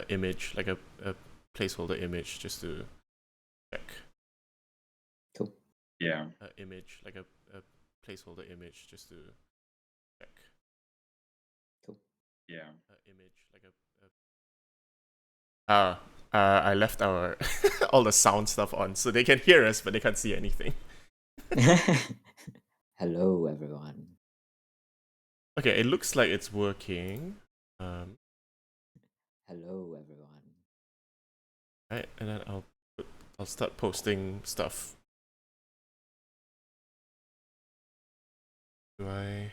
image, like a placeholder image, just to check. Cool. Yeah. Image, like a placeholder image, just to check. Cool. Yeah. Image, like I left our all the sound stuff on, so they can hear us, but they can't see anything. Hello, everyone. Okay, it looks like it's working. Hello, everyone. Right, and then I'll start posting stuff. Do I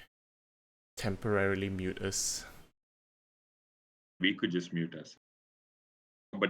temporarily mute us? We could just mute us. But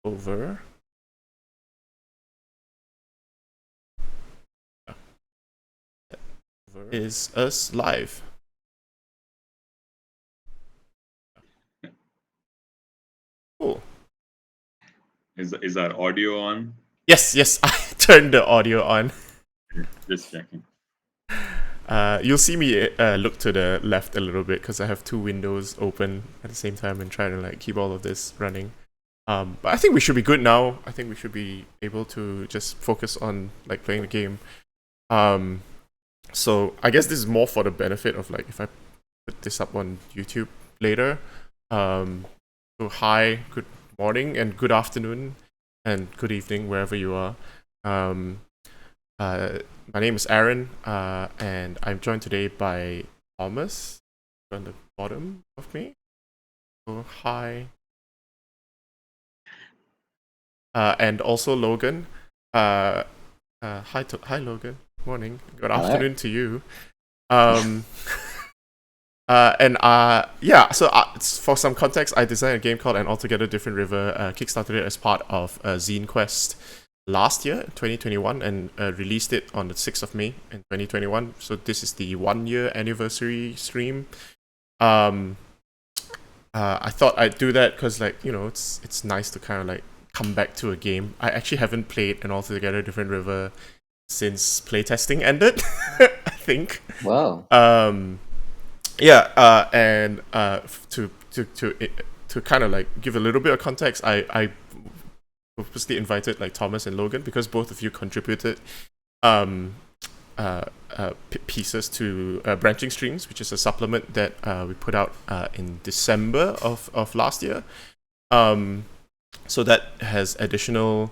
over. Is us live? Cool. is our audio on? Yes, I turned the audio on. Just checking. You'll see me look to the left a little bit because I have two windows open at the same time and try to like keep all of this running. But I think we should be good now. I think we should be able to just focus on like playing the game. So I guess this is more for the benefit of like if I put this up on YouTube later. So hi, good morning and good afternoon and good evening wherever you are. My name is Aaron, and I'm joined today by Thomas on the bottom of me. So hi. and also Logan. Hi Logan. Morning. Good Hello. afternoon to you. For some context, I designed a game called An Altogether Different River. Kickstarted it as part of Zine Quest last year, 2021, and released it on the 6th of May in 2021. So this is the 1-year anniversary stream. I thought I'd do that because, it's nice to kind of like come back to a game. I actually haven't played An Altogether Different River since playtesting ended, I think. Whoa. To kind of like give a little bit of context, I purposely invited like Thomas and Logan because both of you contributed pieces to Branching Streams, which is a supplement that we put out in December of last year. So that has additional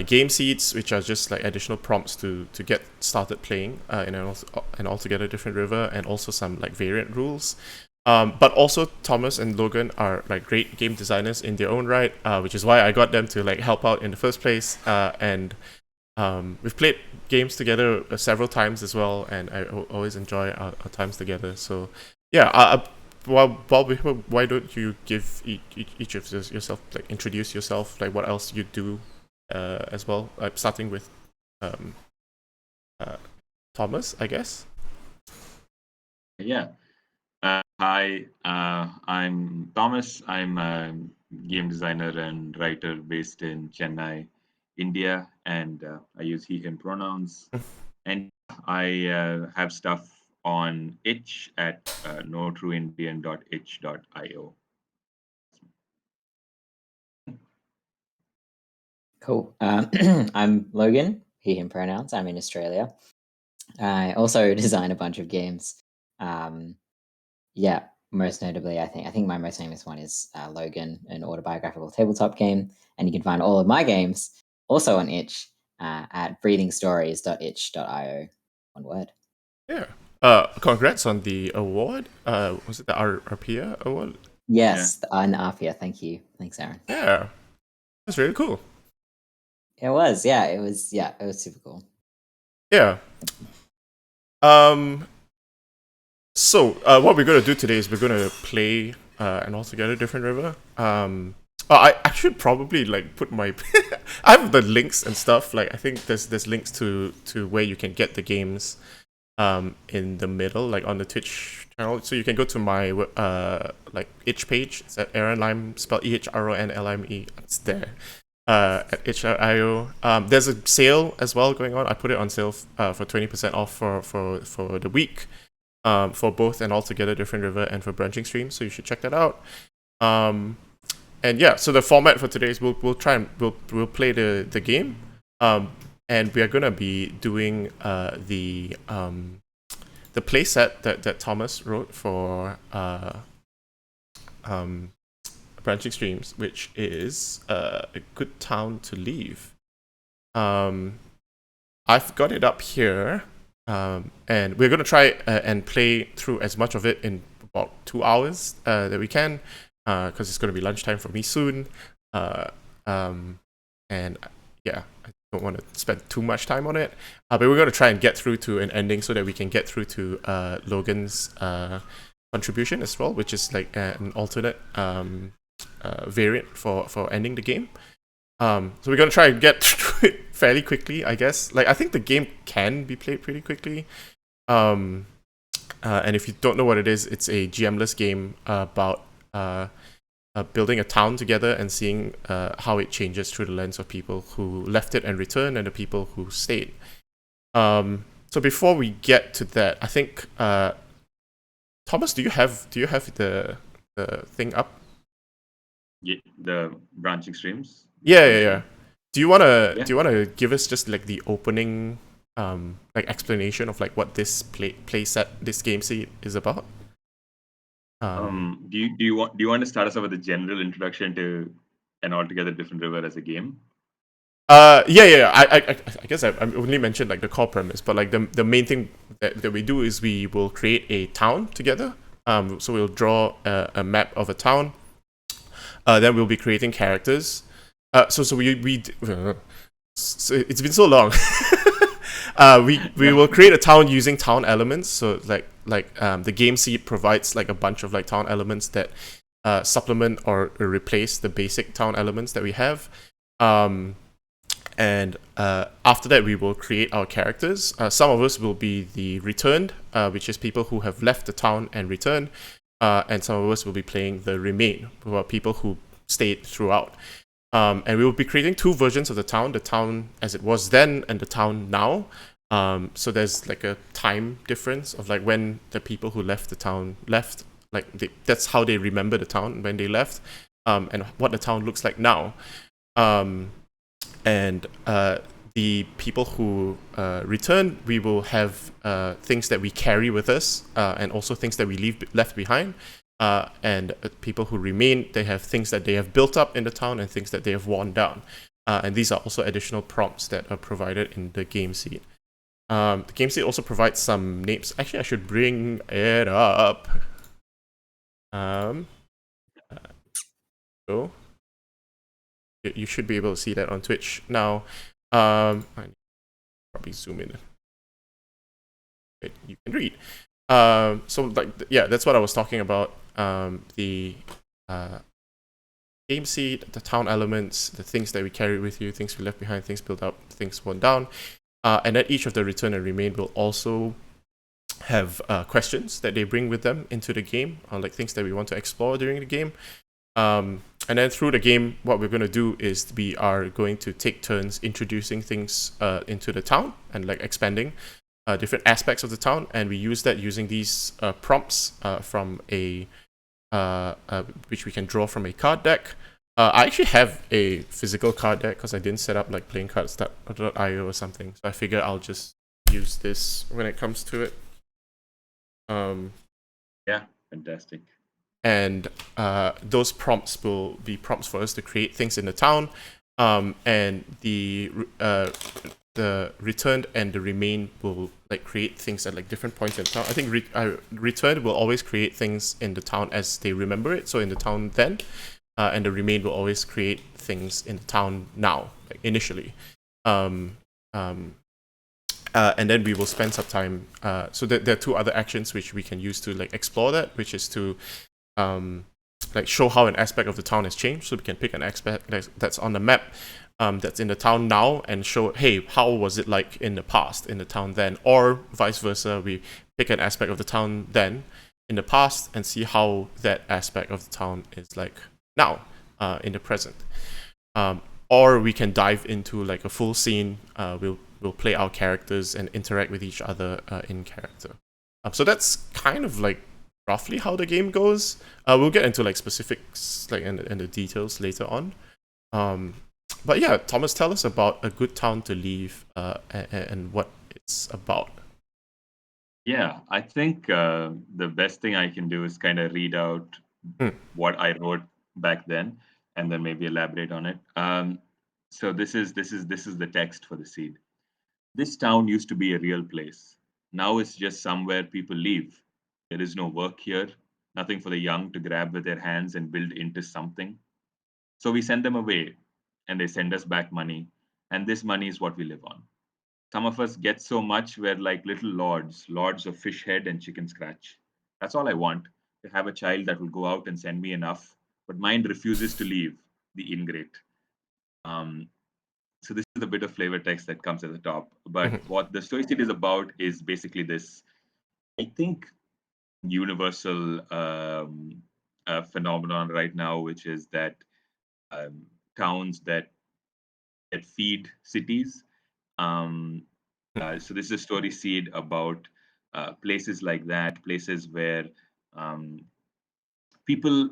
game seeds, which are just like additional prompts to get started playing in an altogether different river, and also some like variant rules. But also Thomas and Logan are like great game designers in their own right, which is why I got them to like help out in the first place. And we've played games together several times as well, and I always enjoy our times together. So yeah, why don't you give each of yourself, like introduce yourself, like what else you do as well, starting with Thomas, I guess. Yeah. Hi, I'm Thomas. I'm a game designer and writer based in Chennai, India, and I use he, him pronouns. And I have stuff on itch at notrueindian.itch.io. Cool. I'm Logan, he, him pronouns. I'm in Australia. I also design a bunch of games. Most notably, I think my most famous one is Logan, an autobiographical tabletop game. And you can find all of my games also on itch at breathingstories.itch.io. One word. Yeah. Congrats on the award. Was it the RPA award? Yes, an Arpia. Thank you. Thanks, Aaron. Yeah. That's really cool. It was. Yeah, it was super cool. Yeah. So what we're gonna do today is we're gonna play An Altogether Different River. I should probably like put my I have the links and stuff. Like I think there's links to where you can get the games in the middle, like on the Twitch channel. So you can go to my like itch page. It's at Aaron Lime, spelled EHRONLIME. It's there. At itch.io. There's a sale as well going on. I put it on sale for 20% off for the week. For both An Altogether Different River and for Branching Streams, so you should check that out. And yeah, so the format for today is we'll play the game, and we are gonna be doing the playset that Thomas wrote for Branching Streams, which is a good town to leave. I've got it up here. And we're going to try and play through as much of it in about 2 hours that we can, because it's going to be lunchtime for me soon. And yeah, I don't want to spend too much time on it. But we're going to try and get through to an ending so that we can get through to Logan's contribution as well, which is like an alternate variant for ending the game. So we're gonna try and get through it fairly quickly, I guess. Like I think the game can be played pretty quickly. And if you don't know what it is, it's a GM-less game about building a town together and seeing how it changes through the lens of people who left it and returned, and the people who stayed. So before we get to that, I think Thomas, do you have the thing up? Yeah, the Branching Streams. Yeah. Do you wanna give us just like the opening like explanation of like what this play set, this game seed is about? Do you want to start us off with a general introduction to An Altogether Different River as a game? Yeah. I guess I only mentioned like the core premise, but like the main thing that we do is we will create a town together. So we'll draw a map of a town. Then we'll be creating characters. So so it's been so long. We will create a town using town elements. So the game seed provides like a bunch of like town elements that supplement or replace the basic town elements that we have. And after that, we will create our characters. Some of us will be the returned, which is people who have left the town and returned. And some of us will be playing the remain, who are people who stayed throughout. And we will be creating two versions of the town as it was then and the town now. So there's like a time difference of like when the people who left the town left, that's how they remember the town when they left, and what the town looks like now. And the people who return, we will have things that we carry with us, and also things that we left behind. And people who remain, they have things that they have built up in the town and things that they have worn down. And these are also additional prompts that are provided in the game seed. The game seed also provides some names. Actually, I should bring it up. So you should be able to see that on Twitch now. I need to probably zoom in. You can read. So that's what I was talking about. The game seed, the town elements, the things that we carry with you, things we left behind, things built up, things worn down, and then each of the return and remain will also have questions that they bring with them into the game, like things that we want to explore during the game. And then through the game, what we're going to do is we are going to take turns introducing things into the town and like expanding different aspects of the town, and we use that using these prompts from which we can draw from a card deck. I actually have a physical card deck because I didn't set up like playingcards.io or something, so I figure I'll just use this when it comes to it. Yeah, fantastic. And those prompts will be prompts for us to create things in the town, and the returned and the remain will like create things at like different points in the town. I think returned will always create things in the town as they remember it, so in the town then, and the remain will always create things in the town now, like initially. And then we will spend some time. So there are two other actions which we can use to like explore that, which is to like show how an aspect of the town has changed. So we can pick an aspect that's on the map, that's in the town now, and show, hey, how was it like in the past in the town then, or vice versa. We pick an aspect of the town then in the past and see how that aspect of the town is like now in the present. Or we can dive into like a full scene. We'll play our characters and interact with each other in character. So that's kind of like roughly how the game goes. We'll get into like specifics like and the details later on. But yeah, Thomas, tell us about A Good Town to Leave and what it's about. Yeah, I think the best thing I can do is kind of read out what I wrote back then, and then maybe elaborate on it. So this is the text for the seed. This town used to be a real place. Now it's just somewhere people leave. There is no work here, nothing for the young to grab with their hands and build into something. So we send them away, and they send us back money, and this money is what we live on. Some of us get so much we're like little lords of fish head and chicken scratch. That's all I want, to have a child that will go out and send me enough, but mine refuses to leave, the ingrate. So this is a bit of flavor text that comes at the top. But what the story seed is about is basically this, I think, universal phenomenon right now, which is that towns that feed cities. So this is a story seed about places like that, places where um, people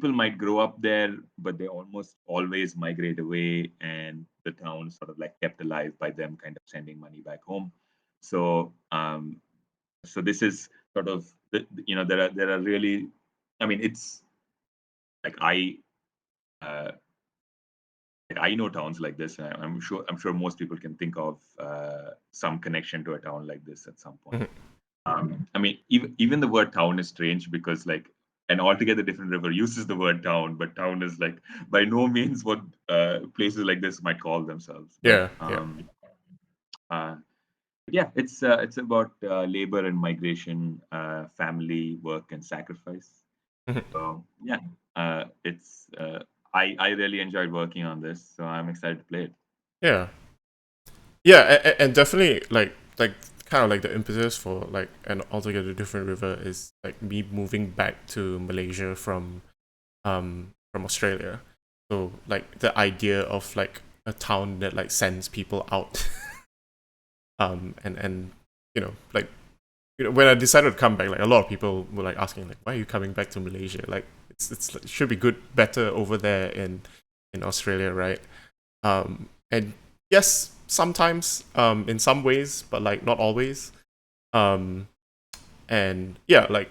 might grow up there, but they almost always migrate away, and the town sort of like kept alive by them kind of sending money back home. So so this is sort of there are really, I mean, it's like uh, I know towns like this, and I'm sure most people can think of some connection to a town like this at some point. I mean, even the word town is strange because like an altogether different river uses the word town, but town is like by no means what places like this might call themselves. But uh, yeah, it's about labor and migration, family, work, and sacrifice. Mhm. So yeah, it's I really enjoyed working on this, so I'm excited to play it. Yeah. Yeah, and definitely like kind of like the impetus for like an altogether different river is like me moving back to Malaysia from Australia. So like the idea of like a town that like sends people out and like when I decided to come back, like a lot of people were like asking like, why are you coming back to Malaysia? Like it should be better over there in Australia, right? And yes, sometimes in some ways, but like not always. Um, and yeah, like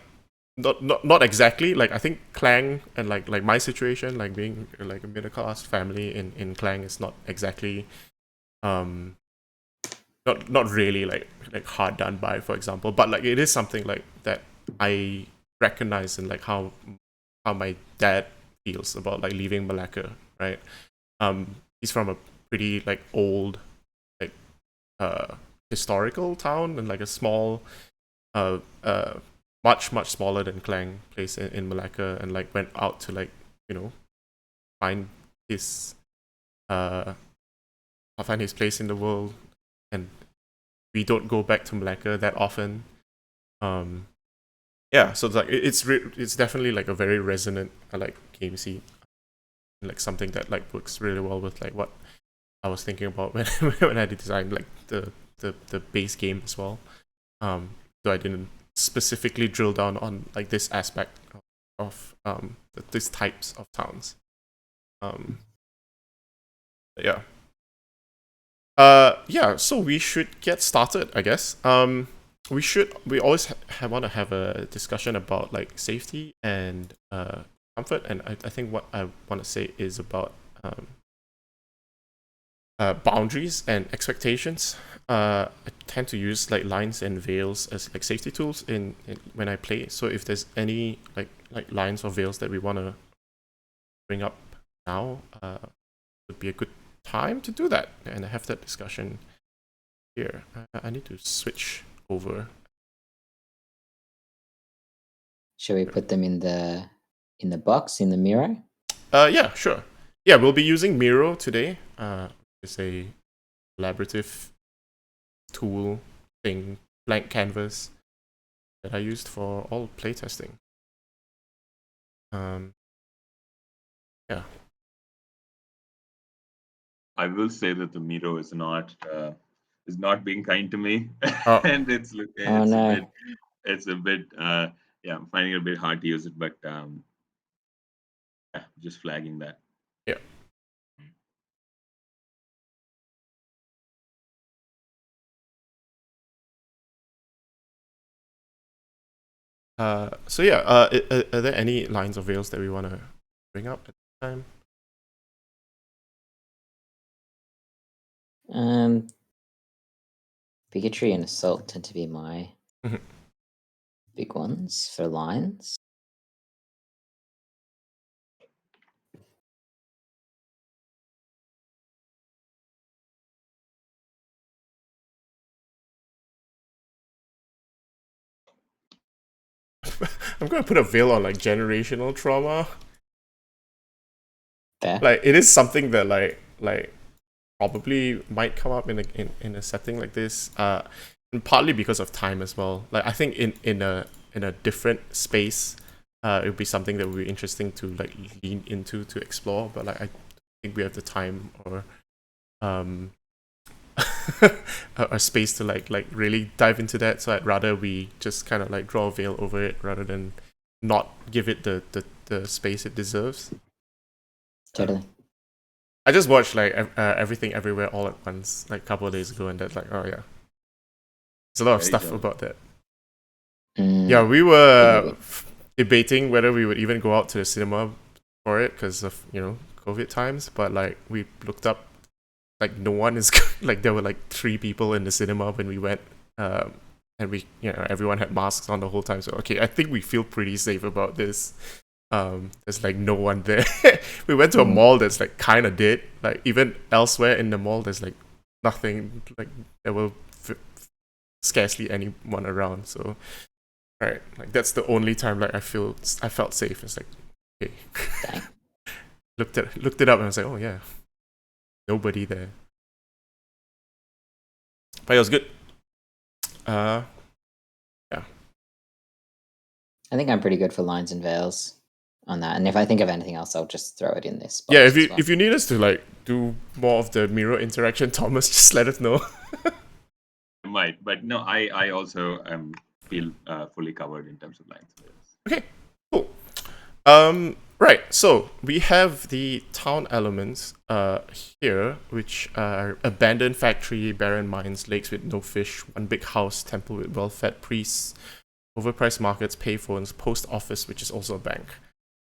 not exactly. Like I think Klang and like my situation, like being like a middle class family in Klang is not exactly um not really like hard done by, for example, but like it is something like that I recognize in like how my dad feels about like leaving Malacca, right? He's from a pretty like old like historical town and like a small uh uh much smaller than Klang place in Malacca, and like went out to like you know find his uh find his place in the world, and we don't go back to Malacca that often. Um, yeah, so it's like it's definitely like a very resonant like game scene, like something that like works really well with like what I was thinking about when when I designed like the base game as well. So I didn't specifically drill down on like this aspect of these types of towns. Um, yeah. Yeah, so we should get started, I guess. We always want to have a discussion about like safety and comfort, and I think what I want to say is about boundaries and expectations. I tend to use like lines and veils as like safety tools in when I play. So if there's any like lines or veils that we want to bring up now, would be a good time to do that and have that discussion here. I need to switch over. Shall we put them in the box in the mirror? Yeah, sure. Yeah, we'll be using Miro today. It's a collaborative tool thing, blank canvas that I used for all playtesting. Yeah. I will say that the Miro is not being kind to me, Oh, and Oh no. it's a bit yeah, I'm finding it a bit hard to use it, but yeah, just flagging that. yeah. So yeah, are there any lines of veils that we want to bring up at the time? Bigotry and assault tend to be my Mhm. big ones for lines. I'm gonna put a veil on like generational trauma. There. Like it is something that like probably might come up in a setting like this. And partly because of time as well. Like I think in a different space, it would be something that would be interesting to like lean into to explore. But like I think we have the time or um a space to like really dive into that. So I'd rather we just kind of like draw a veil over it rather than not give it the space it deserves. Totally. I just watched like Everything Everywhere All at Once like a couple of days ago, and that's like, oh yeah, there's a lot of Very stuff jealous. about that. Mm, Yeah, we good were movie. debating whether we would even go out to the cinema for it because of COVID times, but like we looked up, like no one is like there were like 3 people in the cinema when we went, and everyone had masks on the whole time. So okay, I think we feel pretty safe about this. There's like no one there. We went to a mall that's like kind of dead. Like even elsewhere in the mall, there's like nothing. Like there were scarcely anyone around. So, right, like that's the only time like I felt safe. It's like, okay, Dang. looked it up and I was like, oh yeah, nobody there. But it was good. Yeah. I think I'm pretty good for lines and veils on that. And if I think of anything else, I'll just throw it in this box. Yeah, as well. if you need us to like do more of the mirror interaction, Thomas, just let us know. I might, but no, I also feel fully covered in terms of lines and veils. Okay, cool. Right, so we have the town elements here, which are abandoned factory, barren mines, lakes with no fish, one big house, temple with well-fed priests, overpriced markets, payphones, post office, which is also a bank.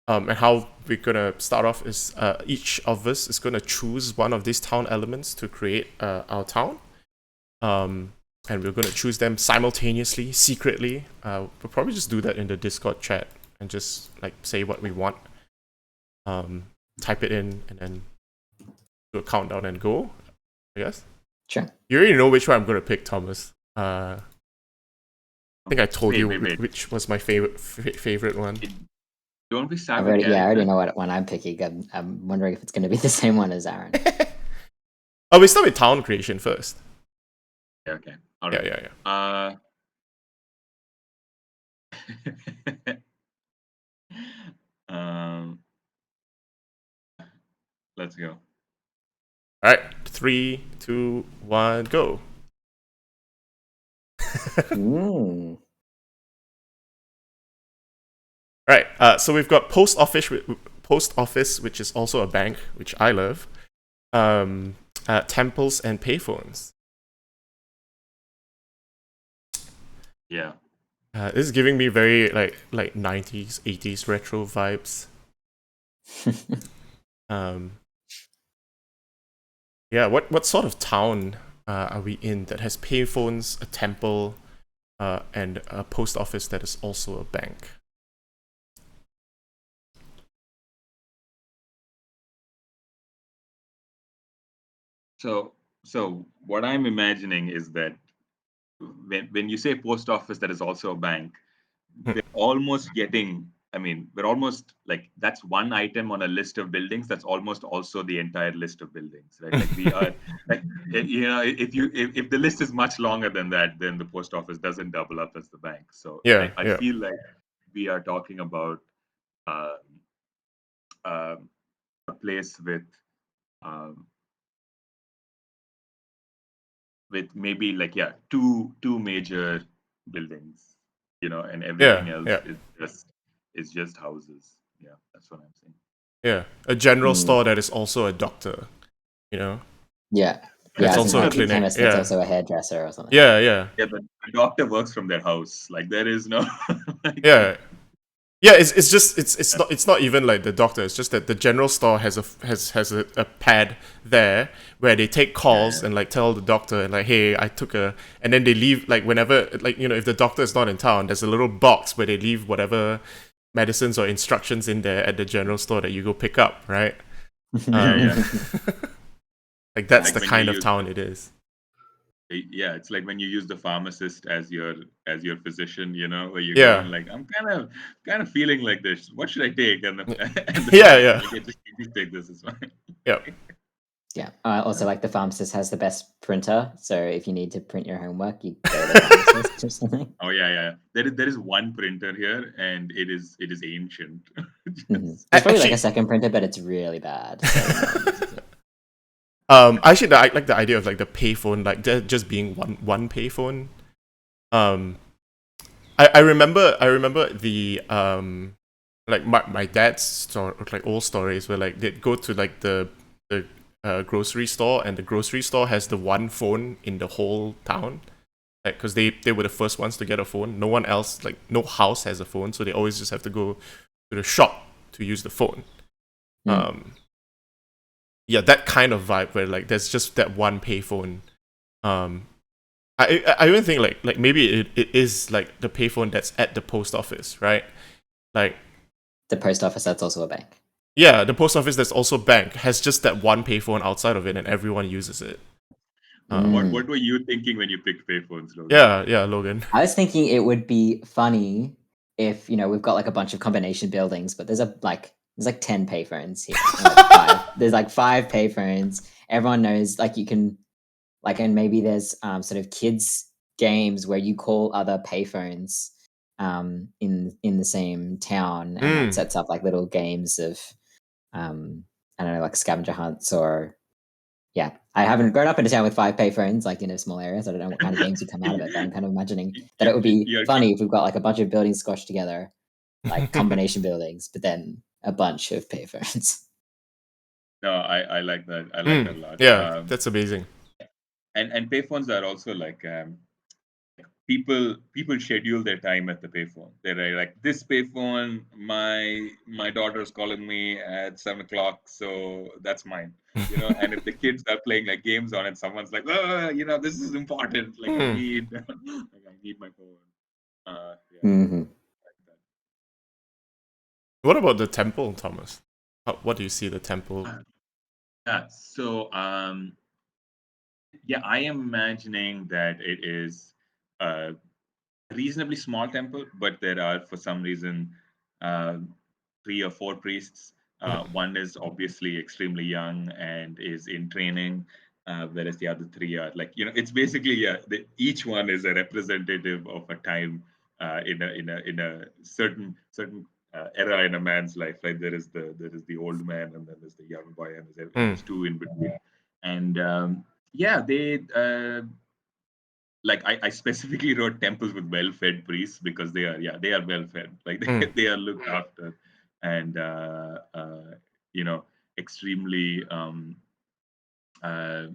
And how we're gonna start off is each of us is gonna choose one of these town elements to create our town. And we're gonna choose them simultaneously, secretly. We'll probably just do that in the Discord chat and just like say what we want. Type it in and then do a countdown and go, I guess. Sure. You already know which one I'm gonna pick, Thomas. I think I told you Wait. which was my favorite one. Don't we start I with already know what one I'm picking. I'm wondering if it's going to be the same one as Aaron. Oh, we start with town creation first. Okay. All right. Yeah. Let's go. All right, 3, 2, 1, go. Ooh. Right. So we've got post office, which is also a bank, which I love. Temples and payphones. Yeah. This is giving me very like 90s, 80s retro vibes. Yeah. What sort of town are we in that has payphones, a temple, and a post office that is also a bank? So what I'm imagining is that when you say post office that is also a bank, we're almost getting. I mean, we're almost like that's one item on a list of buildings. That's almost also the entire list of buildings, right? Like we are, like if the list is much longer than that, then the post office doesn't double up as the bank. So Yeah, I feel like we are talking about a place with maybe like two major buildings, and everything else is just houses. Yeah, that's what I'm saying. Yeah, a general store that is also a doctor, Yeah. It's also a clinic. Chemist that's also a hairdresser or something. Yeah. Yeah, but the doctor works from their house. Like there is no. Yeah, it's not even like the doctor. It's just that the general store has a pad there where they take calls and like tell the doctor and like, hey, I took a, and then they leave like whenever, like, if the doctor is not in town, there's a little box where they leave whatever medicines or instructions in there at the general store that you go pick up, right? Like that's the kind of town it is. Yeah, it's like when you use the pharmacist as your physician, where you Yeah. go and like, I'm kind of feeling like this. What should I take? And the Yeah. just take this. It's fine. Yep. Yeah. Also, like the pharmacist has the best printer, so if you need to print your homework, you go to the pharmacist or something. Oh yeah. There is one printer here, and it is ancient. There's probably like a second printer, but it's really bad. So Actually, I like the idea of like the payphone, like there just being one payphone. I remember the like my dad's story, like old stories where like they'd go to like the grocery store, and the grocery store has the one phone in the whole town, like because they were the first ones to get a phone. No one else, like no house has a phone, so they always just have to go to the shop to use the phone. Yeah, that kind of vibe where like there's just that one payphone, I even think like maybe it is like the payphone that's at the post office, right? Like The post office, that's also a bank. yeah, the post office that's also bank has just that one payphone outside of it, and everyone uses it. What were you thinking when you picked payphones, Logan? Yeah, Logan. I was thinking it would be funny if, we've got like a bunch of combination buildings, but there's like 10 payphones here. And, like five. There's like 5 payphones. Everyone knows like you can like, and maybe there's sort of kids games where you call other payphones in the same town, and that sets up like little games of I don't know, like scavenger hunts or yeah. I haven't grown up in a town with 5 payphones, like in a small area, so I don't know what kind of games would come out of it, but I'm kind of imagining that it would be You're- funny if we've got like a bunch of buildings squashed together, like combination buildings, but then a bunch of payphones. No, I like that. I like that a lot. Yeah, that's amazing. And payphones are also like people schedule their time at the payphone. They're like, this payphone, my daughter's calling me at 7 o'clock, so that's mine. And if the kids are playing like games on it, someone's like, this is important. Like I need, like I need my phone. Yeah, Mm-hmm. What about the temple, Thomas? What do you see the temple? Yeah. So yeah, I am imagining that it is a reasonably small temple, but there are, for some reason, uh, 3 or 4 priests. One is obviously extremely young and is in training, whereas the other 3 are like, it's basically each one is a representative of a time in a certain era in a man's life. Right, there is the old man, and then there's the young boy, and there's 2 in between. And yeah, they like I specifically wrote temples with well-fed priests because they are well-fed, like they are looked after, and extremely uh,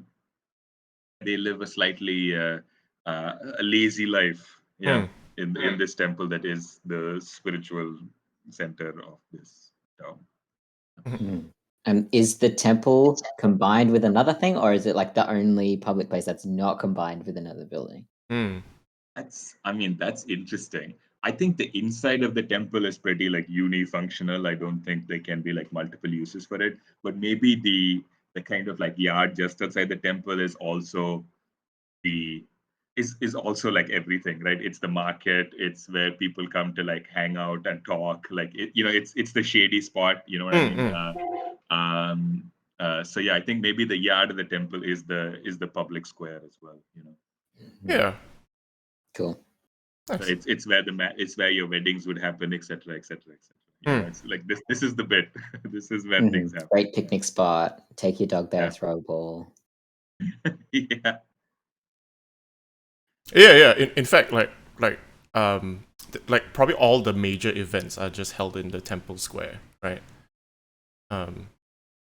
they live a slightly a lazy life, in this temple that is the spiritual center of this town. Is the temple combined with another thing, or is it like the only public place that's not combined with another building? That's interesting. I think the inside of the temple is pretty like unifunctional. I don't think there can be like multiple uses for it. But maybe the kind of like yard just outside the temple is also the is also like everything, right? It's the market. It's where people come to like hang out and talk. Like it's the shady spot. You know what I mean? So yeah, I think maybe the yard of the temple is the public square as well. Yeah. Cool. So it's where it's where your weddings would happen, etc., etc., etc. It's like this is the bit. This is where things happen. Great picnic spot. Take your dog there, Yeah. throw a ball. Yeah. Yeah. In fact, like probably all the major events are just held in the temple square, right?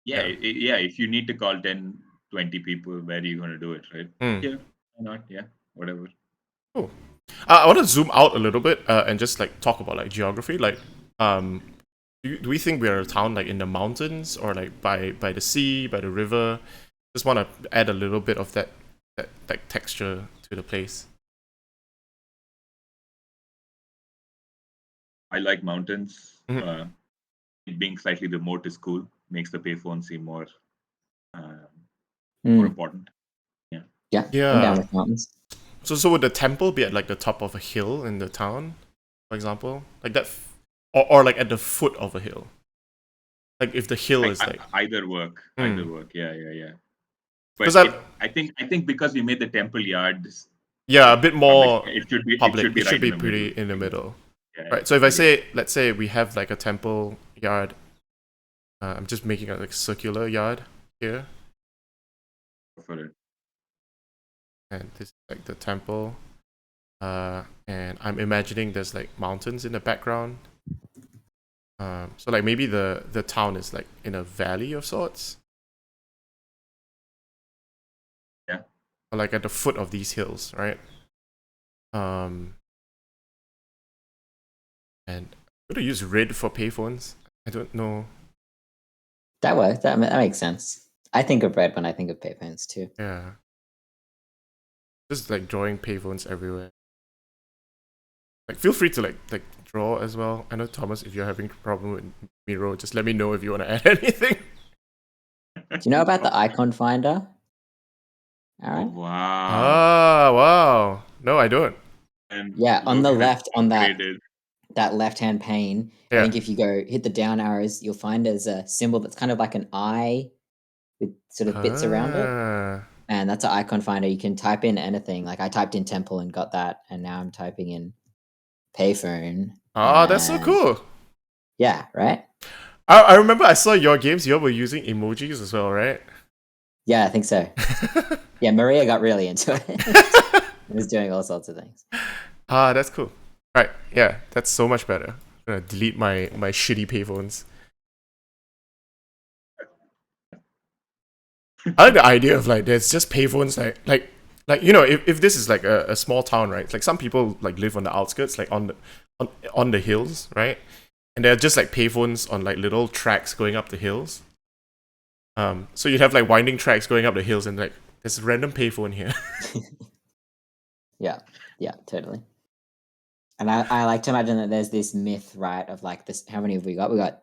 Yeah. If you need to call 10, 20 people, where are you going to do it, right? Yeah. Why not? Yeah. Whatever. Cool. I want to zoom out a little bit and just like talk about like geography. Like, do we think we're a town like in the mountains or like by the sea, by the river? Just want to add a little bit of that like texture to the place. I like mountains. It being slightly remote is cool. Makes the payphone seem more important. Yeah. Yeah. Yeah. I'm down with mountains. So would the temple be at like the top of a hill in the town, for example, like that, or like at the foot of a hill? Like if the hill is like either work, yeah. because But I think because we made the temple yard, a bit more it should be public. It should be, right pretty in in the middle. Yeah, Right. So if I say, let's say we have like a temple yard, I'm just making a like circular yard here, for it. and this is like the temple, and I'm imagining there's like mountains in the background. So like maybe the town is like in a valley of sorts. Yeah. Or like at the foot of these hills, right? And I'm gonna use red for payphones. I don't know. That works. That makes sense. I think of red when I think of payphones too. Yeah. Just like drawing payphones everywhere. Like feel free to like draw as well. I know Thomas, if you're having a problem with Miro, just let me know if you want to add anything. Do you know about the icon finder? Oh, Aaron? wow. Ah, wow. No, I don't. And Yeah, on the Logan has left, on that upgraded. left-hand pane, I Yeah. think if you go hit the down arrows, you'll find there's a symbol that's kind of like an eye with sort of bits around it. Ah. And that's an icon finder. You can type in anything. Like I typed in temple and got that, and now I'm typing in payphone. Ah, that's so and- cool. Yeah, right? I remember I saw your games, you all were using emojis as well, right? Yeah, I think so. Yeah, Maria got really into it. Was doing all sorts of things. Ah, that's cool. Right, yeah, that's so much better. I'm gonna delete my shitty payphones. I like the idea of like there's just payphones like you know, if this is like a small town, right? Like some people like live on the outskirts, like on the hills, right? And there are just like payphones on like little tracks going up the hills. So you'd have like winding tracks going up the hills, and like there's a random payphone here. Yeah, totally. And I like to imagine that there's this myth, right, of like this. How many have we got? We got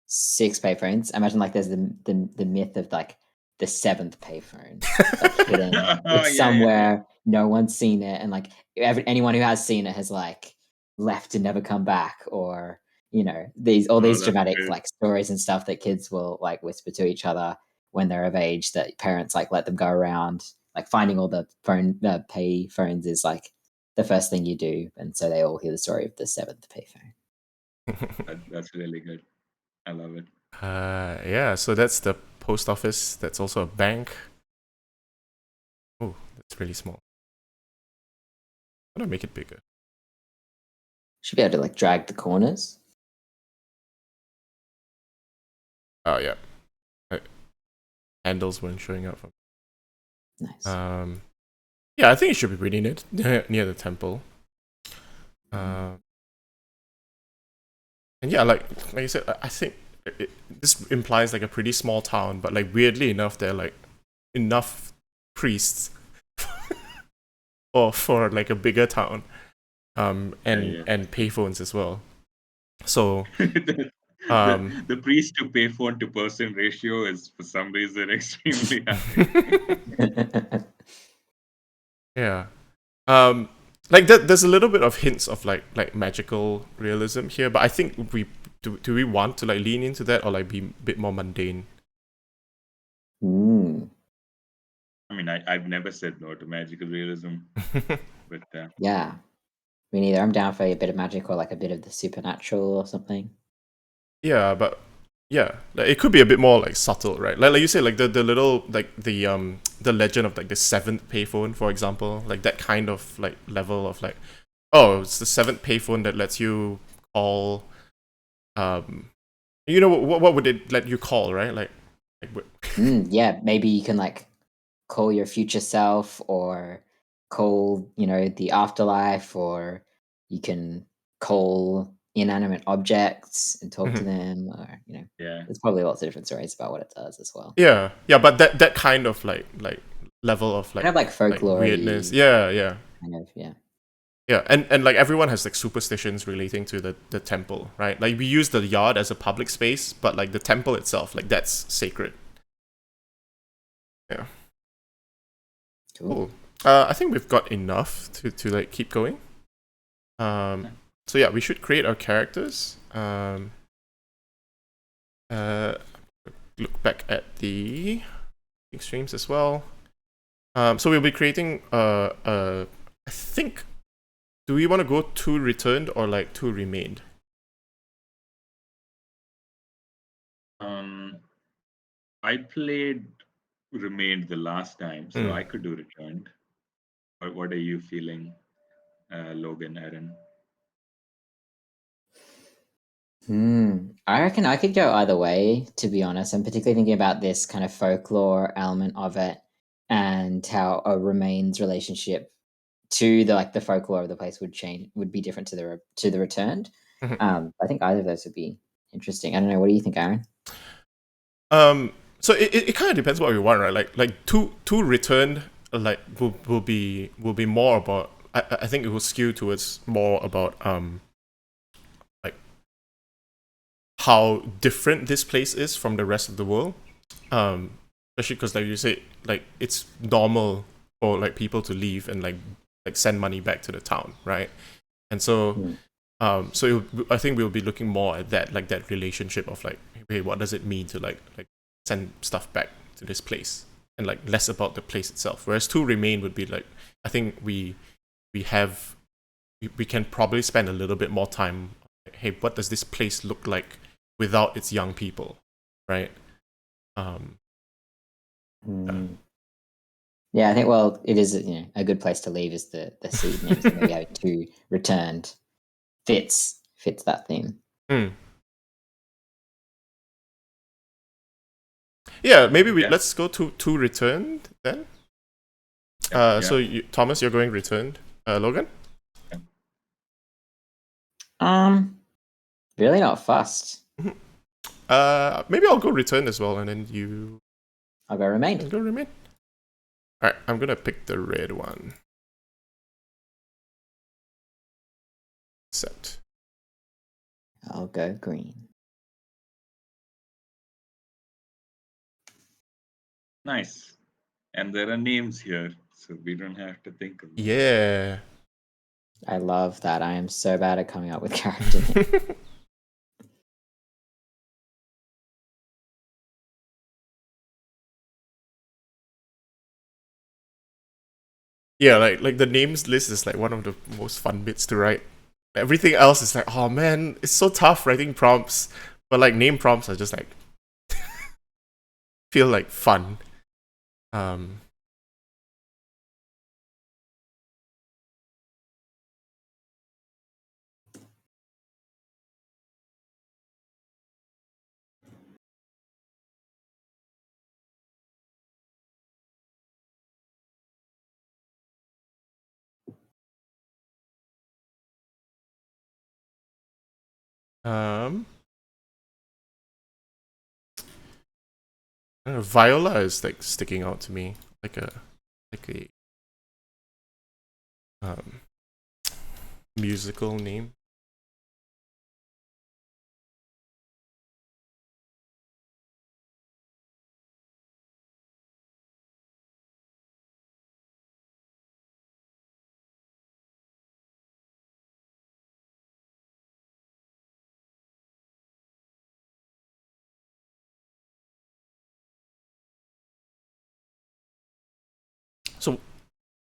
6 payphones. Imagine like there's the myth of like the 7th payphone, like hidden. It's somewhere, no one's seen it, and like anyone who has seen it has like left to never come back, or you know these that's dramatic good. like stories and stuff that kids will like whisper to each other when they're of age that parents like let them go around. Like finding all the pay phones is like the first thing you do, and so they all hear the story of the 7th payphone. That's really good. I love it. Yeah, so that's the post office. That's also a bank. Oh, that's really small. How do I make it bigger? Should be able to like drag the corners. Oh yeah, handles weren't showing up. Nice. Yeah, I think it should be pretty near the temple. And yeah, like you said, I think this implies like a pretty small town, but like weirdly enough, there are like enough priests for like a bigger town, and payphones as well. So the priest to payphone to person ratio is for some reason extremely high. yeah, like there's a little bit of hints of like magical realism here, but I think do we want to like lean into that or like be a bit more mundane? I mean, I've never said no to magical realism, but yeah, me neither. I'm down for a bit of magic or like a bit of the supernatural or something. Yeah, but yeah, like it could be a bit more like subtle, right? Like you say, like the little like the legend of like the 7th payphone, for example, like that kind of like level of like, oh, it's the 7th payphone that lets you call, you know what would it let you call, right? Like Yeah, maybe you can like call your future self or call, you know, the afterlife, or you can call inanimate objects and talk to them, or you know, there's probably lots of different stories about what it does as well. Yeah, but that kind of like level of like kind of like folklore weirdness. Yeah. Kind of, yeah. Yeah, and like everyone has like superstitions relating to the temple, right? Like we use the yard as a public space, but like the temple itself, like that's sacred. Yeah. Cool. I think we've got enough to like keep going. So yeah, we should create our characters. Look back at the streams as well. So we'll be creating I think, do we want to go 2 returned or like 2 remained? I played remained the last time, so I could do returned. What are you feeling, Logan, Aaron? I reckon I could go either way, to be honest. I'm particularly thinking about this kind of folklore element of it and how a remains relationship to the folklore of the place would be different to the returned. I think either of those would be interesting. I don't know. What do you think, Aaron? So it kind of depends what we want, right? Like two returned like will be more about. I think it will skew towards more about like how different this place is from the rest of the world. Especially because like you said, like it's normal for like people to leave and like send money back to the town, right? And so Mm. I think we'll be looking more at that, like that relationship of like, hey, what does it mean to like send stuff back to this place, and like less about the place itself. Whereas To Remain would be like, I think we have we can probably spend a little bit more time. Hey, what does this place look like without its young people, right? Um, Mm. Yeah, I think it is a good place to leave is the seed names. And maybe having two returned fits that theme. hmm. Yeah, maybe Yeah. let's go to Returned then. Yeah. So Thomas, you're going Returned. Logan. Really not fussed. Maybe I'll go Returned as well, and then you I'll go Remain. go Remain. All right, I'm gonna pick the red one. Set. I'll go green. Nice. And there are names here, so we don't have to think of them. Yeah. I love that. I am so bad at coming up with character names. Yeah, like the names list is like one of the most fun bits to write. Everything else is like, oh man, it's so tough writing prompts. But like name prompts are just like feel like fun. Um um I don't know, Viola is like sticking out to me like a um musical name.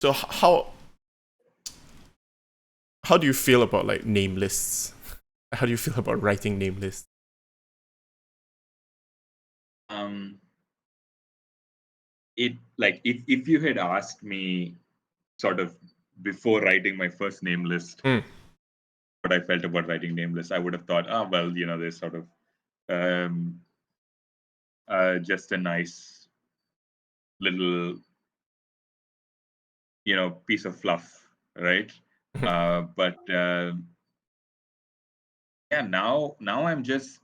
So how do you feel about like name lists? How do you feel about writing name lists? Um, it like if you had asked me sort of before writing my first name list Mm. what I felt about writing name lists, I would have thought, oh well, there's sort of um, just a nice little piece of fluff, right? But yeah, now I'm just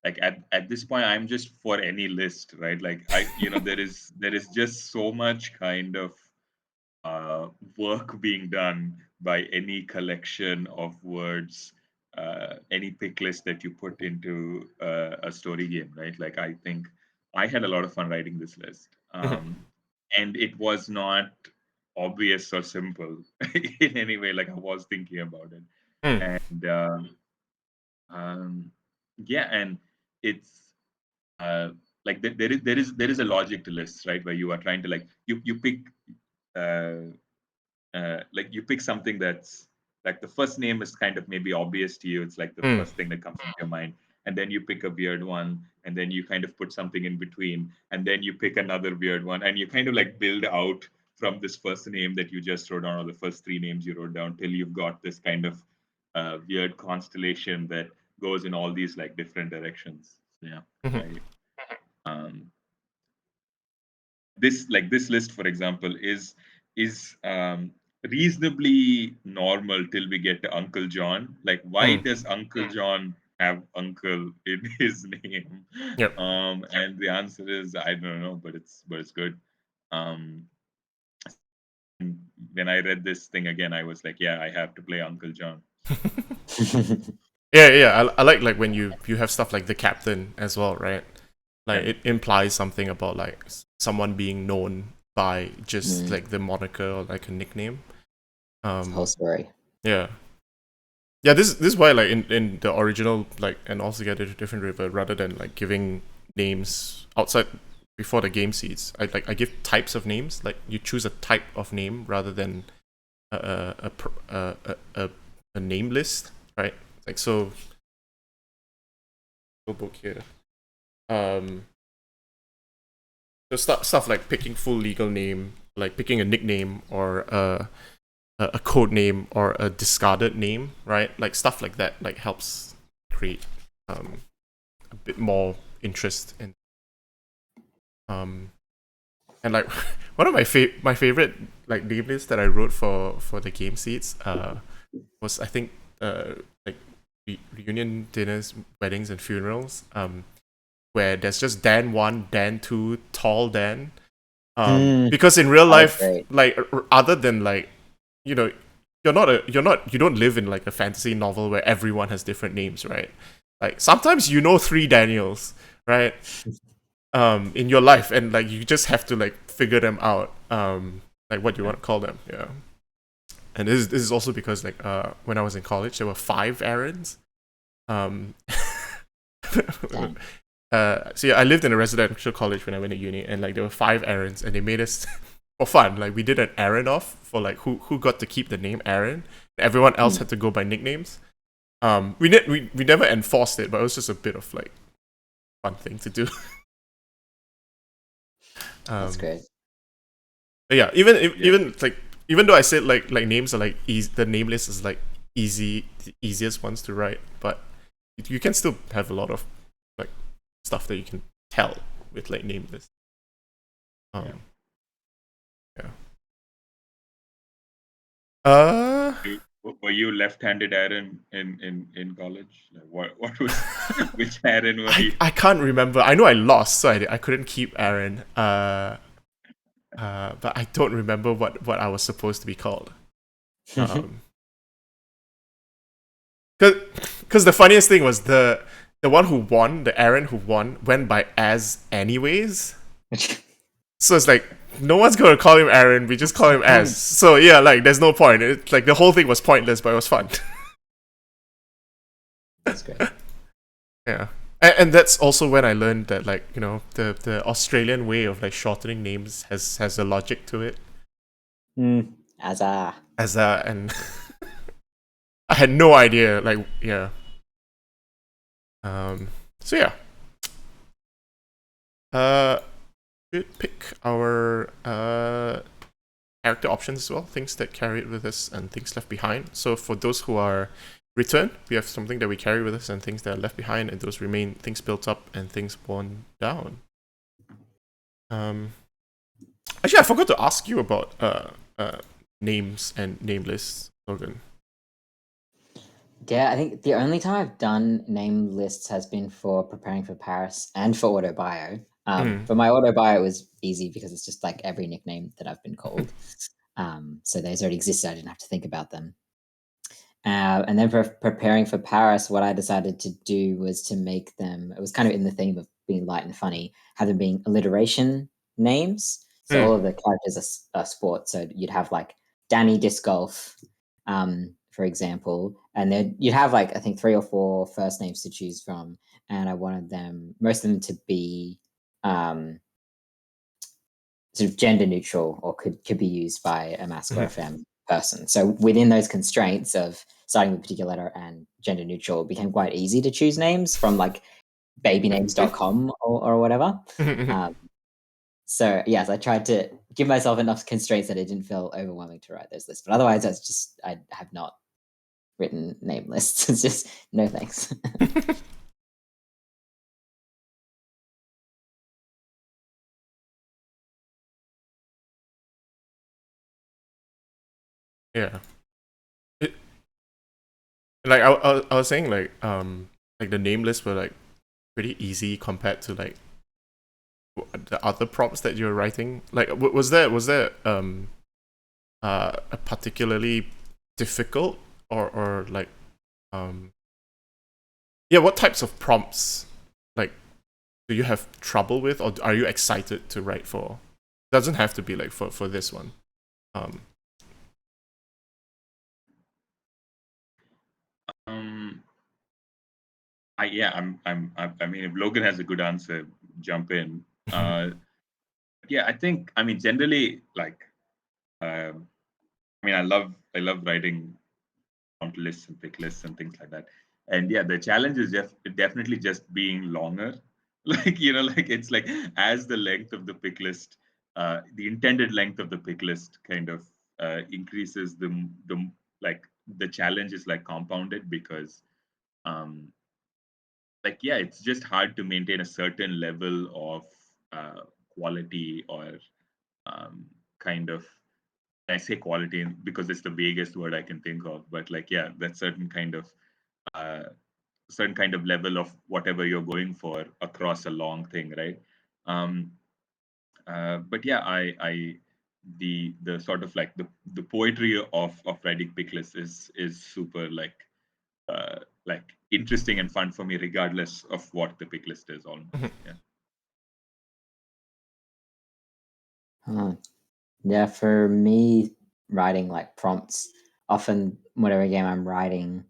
like at this point I'm just for any list, right? Like there is just so much kind of uh, work being done by any collection of words, any pick list that you put into a story game, right? Like I think I had a lot of fun writing this list, and it was not obvious or simple in any way. Like I was thinking about it, Mm. and um, yeah, and it's uh, like there is a logic to lists, right? Where you are trying to like you pick. Uh, like you pick something that's like the first name is kind of maybe obvious to you. It's like the Mm. first thing that comes into your mind. And then you pick a weird one, and then you kind of put something in between, and then you pick another weird one, and you kind of like build out from this first name that you just wrote down, or the first three names you wrote down, till you've got this kind of weird constellation that goes in all these like different directions. So, yeah, Mhm. I this list for example is reasonably normal till we get to Uncle John. Like why Mm. does Uncle John have uncle in his name? Yep. And the answer is I don't know, but it's good. um when I read this thing again, I was like, yeah, I have to play Uncle John. Yeah. I like when you have stuff like the captain as well, right? Like Yeah. it implies something about like someone being known by just Mm. like the moniker or like a nickname. It's the whole story. Yeah. Yeah, this is why like in the original like and also get a different river rather than like giving names outside before the game seeds. I give types of names. Like you choose a type of name rather than a name list, right? Like so. Book here. So stuff like picking full legal name, like picking a nickname or a code name or a discarded name, right? Like stuff like that, like helps create a bit more interest in and like one of my favorite like name lists that I wrote for the game seats was I think like reunion dinners, weddings and funerals where there's just Dan 1, Dan 2, tall Dan. Because in real life, great. like other than like, you know, you don't live in like a fantasy novel where everyone has different names, right? Like sometimes you know 3 Daniels, right? In your life, and like you just have to like figure them out. Like what you want to call them, yeah. And this is also because like when I was in college, there were 5 Aarons. Um, Dang. So yeah, I lived in a residential college when I went to uni, and like there were 5 Aarons, and they made us for fun. Like we did an Aaron off for like who got to keep the name Aaron. Everyone else had to go by nicknames. We never enforced it, but it was just a bit of like fun thing to do. That's great. But yeah, even like even though I said like names are like easy, the name list is like the easiest ones to write, but you can still have a lot of like stuff that you can tell with like name lists. Yeah. Were you left-handed Aaron in college? Like, what was which Aaron were you? I can't remember. I know I lost, so I couldn't keep Aaron. But I don't remember what I was supposed to be called. Because the funniest thing was the one who won, the Aaron who won, went by as anyways. So it's like no one's gonna call him Aaron. We just call him as. So yeah, like there's no point. It, like the whole thing was pointless, but it was fun. That's great. Yeah. And that's also when I learned that like you know the Australian way of like shortening names has a logic to it. As And I had no idea. Like yeah. So yeah. We pick our character options as well, things that carried with us and things left behind. So for those who are returned, we have something that we carry with us and things that are left behind, and those remain things built up and things worn down. Actually, I forgot to ask you about names and name lists, Logan. Yeah, I think the only time I've done name lists has been for preparing for Paris and for Autobio. For my Autobio, it was easy because it's just like every nickname that I've been called. So those already existed. I didn't have to think about them. And then for preparing for Paris, what I decided to do was to make them, it was kind of in the theme of being light and funny, have them being alliteration names. So all of the characters are sports. So you'd have like Danny Disc Golf, for example, and then you'd have like, I think 3 or 4 first names to choose from. And I wanted them, most of them to be sort of gender neutral or could be used by a masc or a femme person. So within those constraints of starting with a particular letter and gender neutral, it became quite easy to choose names from like babynames.com or whatever. So yes, I tried to give myself enough constraints that it didn't feel overwhelming to write those lists. But otherwise, that's just I have not written name lists. It's just no thanks. Yeah. Like I was saying like the name lists were like pretty easy compared to like the other prompts that you were writing. Like was there particularly difficult or like yeah, what types of prompts like do you have trouble with, or are you excited to write for? Doesn't have to be like for this one. I mean, if Logan has a good answer, jump in. Yeah, I think. I mean, generally, like, I mean, I love writing prompt lists and pick lists and things like that. And yeah, the challenge is definitely just being longer. Like, like it's like as the length of the pick list, the intended length of the pick list kind of increases, the like the challenge is like compounded because um like yeah, it's just hard to maintain a certain level of quality or kind of, I say quality because it's the vaguest word I can think of, but like yeah, that uh, certain kind of level of whatever you're going for across a long thing, right? Um, but yeah, I the sort of like the poetry of writing pick lists is super like interesting and fun for me, regardless of what the pick list is. Almost, yeah. Yeah, for me, writing like prompts, often whatever game I'm writing,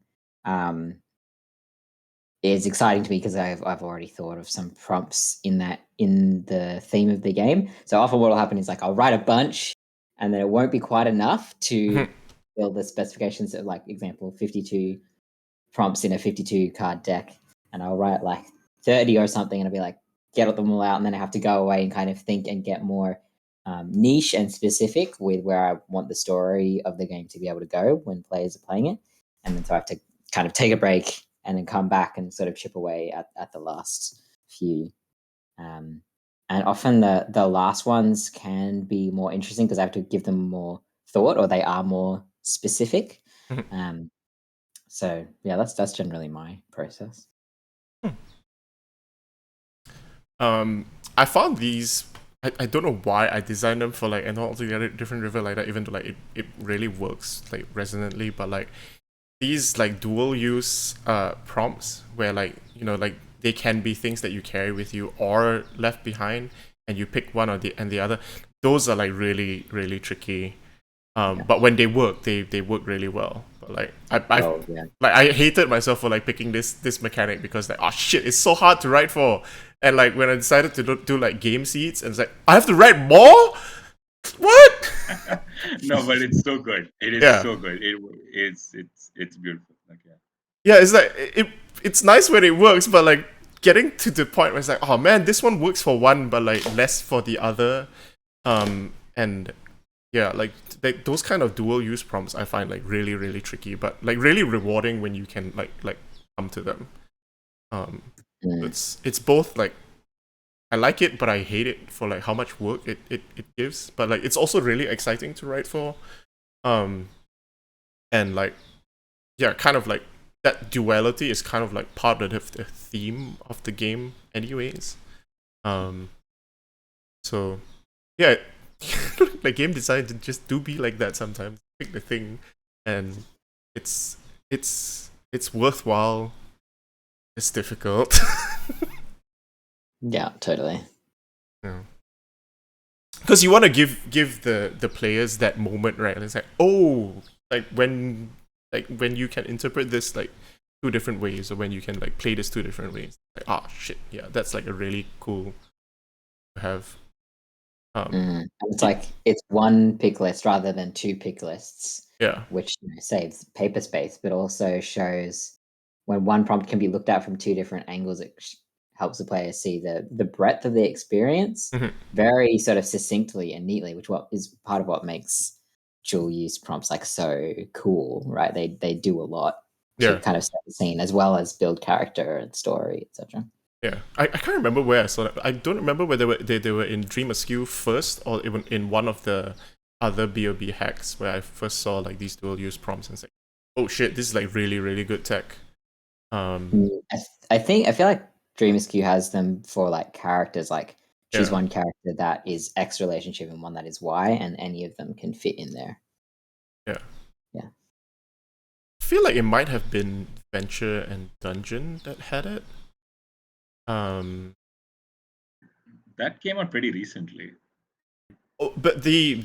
um, is exciting to me because I've already thought of some prompts in the theme of the game. So often what will happen is like I'll write a bunch, and then it won't be quite enough to build the specifications of, like, example, 52 prompts in a 52 card deck, and I'll write like 30 or something, and I'll be like, get them all out, and then I have to go away and kind of think and get more niche and specific with where I want the story of the game to be able to go when players are playing it. And then so I have to kind of take a break and then come back and sort of chip away at the last few. Um, and often the last ones can be more interesting because I have to give them more thought, or they are more specific. Um, so yeah, that's generally my process. I found these. I don't know why I designed them for like an altogether different river like that, even though like it really works like resonantly, but like these like dual use prompts where like like they can be things that you carry with you or left behind, and you pick one or the other. Those are like really really tricky. But when they work, they work really well. But like Oh yeah. like I hated myself for like picking this mechanic because like, oh shit, it's so hard to write for. And like when I decided to do like game seeds, and it's like I have to write more. What? No, but it's so good. It is Yeah, so good. It's beautiful. Like yeah. yeah. It's like it's nice when it works, but like getting to the point where it's like, oh man, this one works for one, but like less for the other. And yeah, like those kind of dual use prompts I find like really really tricky, but like really rewarding when you can like come to them. Um, Mm. it's both like I like it, but I hate it for like how much work it gives. But like it's also really exciting to write for. Um, and like yeah, kind of like that duality is kind of like part of the theme of the game, anyways. Um, so yeah, like game design just do be like that sometimes. Pick the thing, and it's it's worthwhile. It's difficult. Yeah, totally. Yeah. Because you want to give the players that moment, right? And it's like, oh, like when you can interpret this like two different ways, or when you can like play this two different ways. Like, ah, shit, yeah, that's like a really cool to have. And it's y- like it's one pick list rather than two pick lists, yeah, which saves paper space, but also shows when one prompt can be looked at from two different angles. It helps the player see the breadth of the experience mhm, very sort of succinctly and neatly, which what is part of what makes dual use prompts like so cool, right? They do a lot to yeah, kind of set the scene as well as build character and story, etc. yeah. I can't remember where I saw that. I don't remember whether they were in Dream Askew first, or even in one of the other BOB hacks where I first saw like these dual use prompts, and it's like, oh shit, this is like really really good tech. Um, I feel like Dream Askew has them for like characters, like choose yeah. one character that is X relationship and one that is Y, and any of them can fit in there. Yeah. Yeah. I feel like it might have been Venture and Dungeon that had it. That came out pretty recently. But the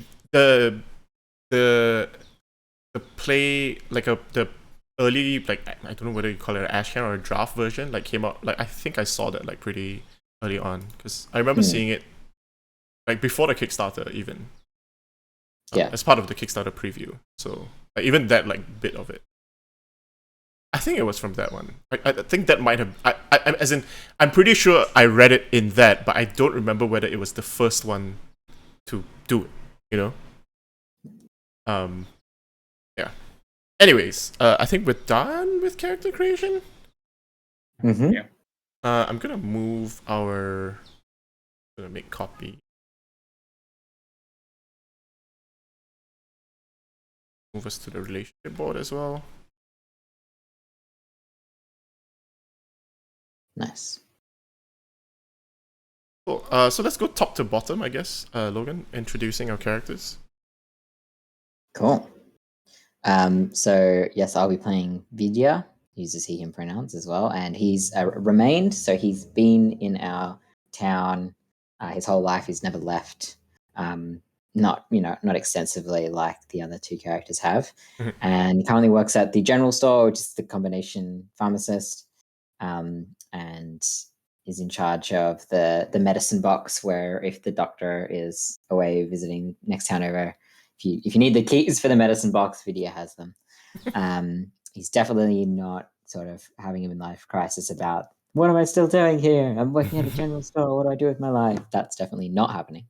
the play like the early, like I don't know whether you call it an ashcan or a draft version, like came out, like I think I saw that like pretty early on, because I remember seeing it like before the Kickstarter even. Yeah. As part of the Kickstarter preview. So like, even that like bit of it, I think it was from that one. I think that might have. As in, I'm pretty sure I read it in that, but I don't remember whether it was the first one to do it. You know. Yeah. Anyways, I think we're done with character creation. Mm-hmm. Yeah. I'm gonna move our. Gonna make copy. Move us to the relationship board as well. Nice. Cool. So let's go top to bottom, I guess. Logan, introducing our characters. Cool. So yes, I'll be playing Vidya. Uses he him pronouns as well, and he's remained. So he's been in our town his whole life. He's never left. Not not extensively like the other two characters have. Mhm. And he currently works at the general store, which is the combination pharmacist, and is in charge of the medicine box. Where if the doctor is away visiting next town over, if you need the keys for the medicine box, Vidya has them. He's definitely not sort of having a midlife crisis about what am I still doing here? I'm working at a general store. What do I do with my life? That's definitely not happening.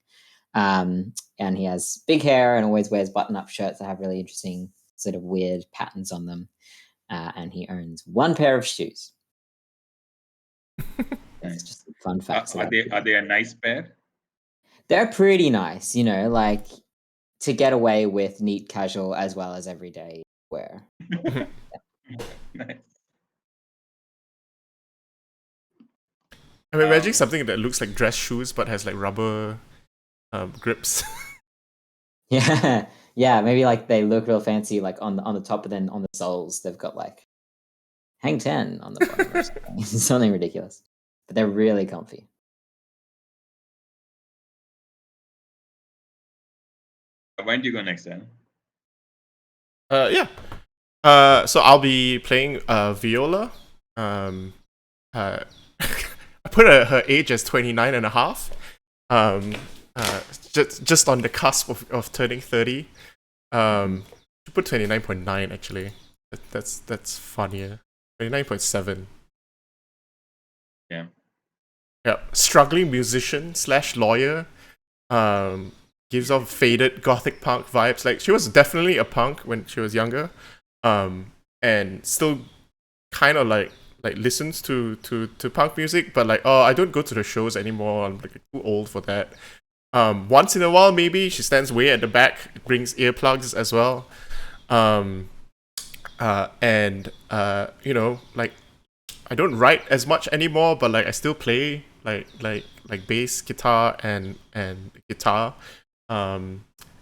And he has big hair and always wears button-up shirts that have really interesting sort of weird patterns on them. And he owns one pair of shoes. That's Nice. just fun facts Are about they him. are they a nice pair? They're pretty nice, like to get away with neat casual as well as everyday wear. Nice. I'm imagining something that looks like dress shoes but has like rubber grips. Yeah, yeah. Maybe like they look real fancy, like on the top, but then on the soles they've got like hang 10 on the bottom or something. Something ridiculous, but they're really comfy. When do you go next then? Yeah. So I'll be playing Viola. I put her age as 29 and a half. Just on the cusp of turning 30. I put 29.9 actually. That's funnier. 29.7. Yeah. Yeah. Struggling musician / lawyer. Gives off faded gothic punk vibes. Like she was definitely a punk when she was younger. And still kind of like listens to punk music, but like, oh, I don't go to the shows anymore. I'm like too old for that. Once in a while, maybe she stands way at the back, brings earplugs as well. And like I don't write as much anymore, but like I still play like bass, guitar, and guitar.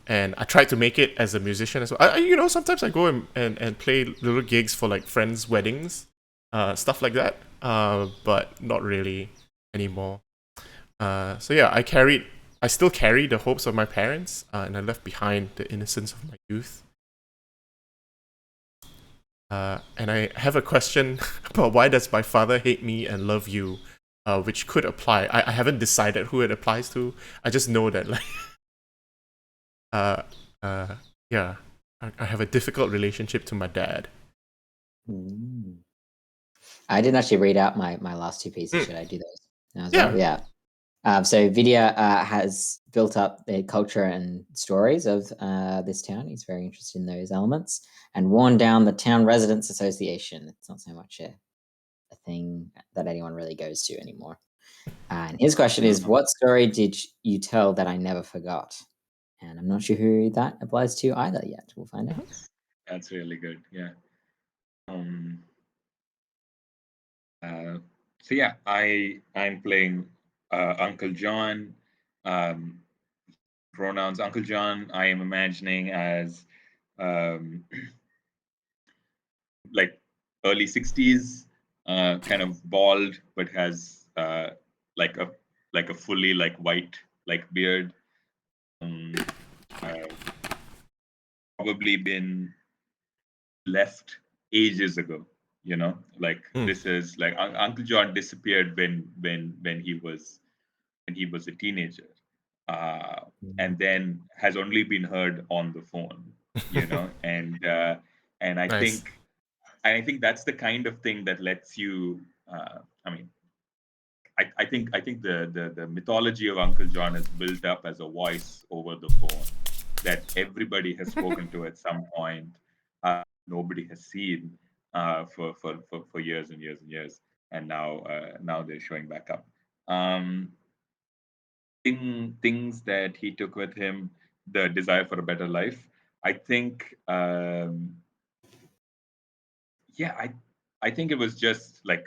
And I tried to make it as a musician as well. Sometimes I go and play little gigs for like friends' weddings, stuff like that. But not really anymore. So yeah, I still carry the hopes of my parents, and I left behind the innocence of my youth. And I have a question about why does my father hate me and love you, which could apply. I haven't decided who it applies to. I just know that like, uh, yeah, I have a difficult relationship to my dad. Mm. I didn't actually read out my last two pieces. Mm. Should I do those now as Yeah. well? Yeah. So Vidya has built up the culture and stories of this town. He's very interested in those elements and worn down the town residents association. It's not so much a thing that anyone really goes to anymore. And his question is, what story did you tell that I never forgot? And I'm not sure who that applies to either yet. We'll find out. That's really good. Yeah. Uh, so yeah, I'm playing Uncle John. Um, Pronouns Uncle John. I am imagining as um, like early 60s, kind of bald, but has like a like a fully like white like beard. Um, uh, Probably been left ages ago. Like Mm. this is like Uncle John disappeared when he was a teenager, uh, and then has only been heard on the phone. And Nice. I think that's the kind of thing that lets you. I mean, I think the mythology of Uncle John is built up as a voice over the phone that everybody has spoken to at some point. Nobody has seen for years and years and years, and now they're showing back up. Um, things that he took with him, the desire for a better life. I think, yeah, I think it was just like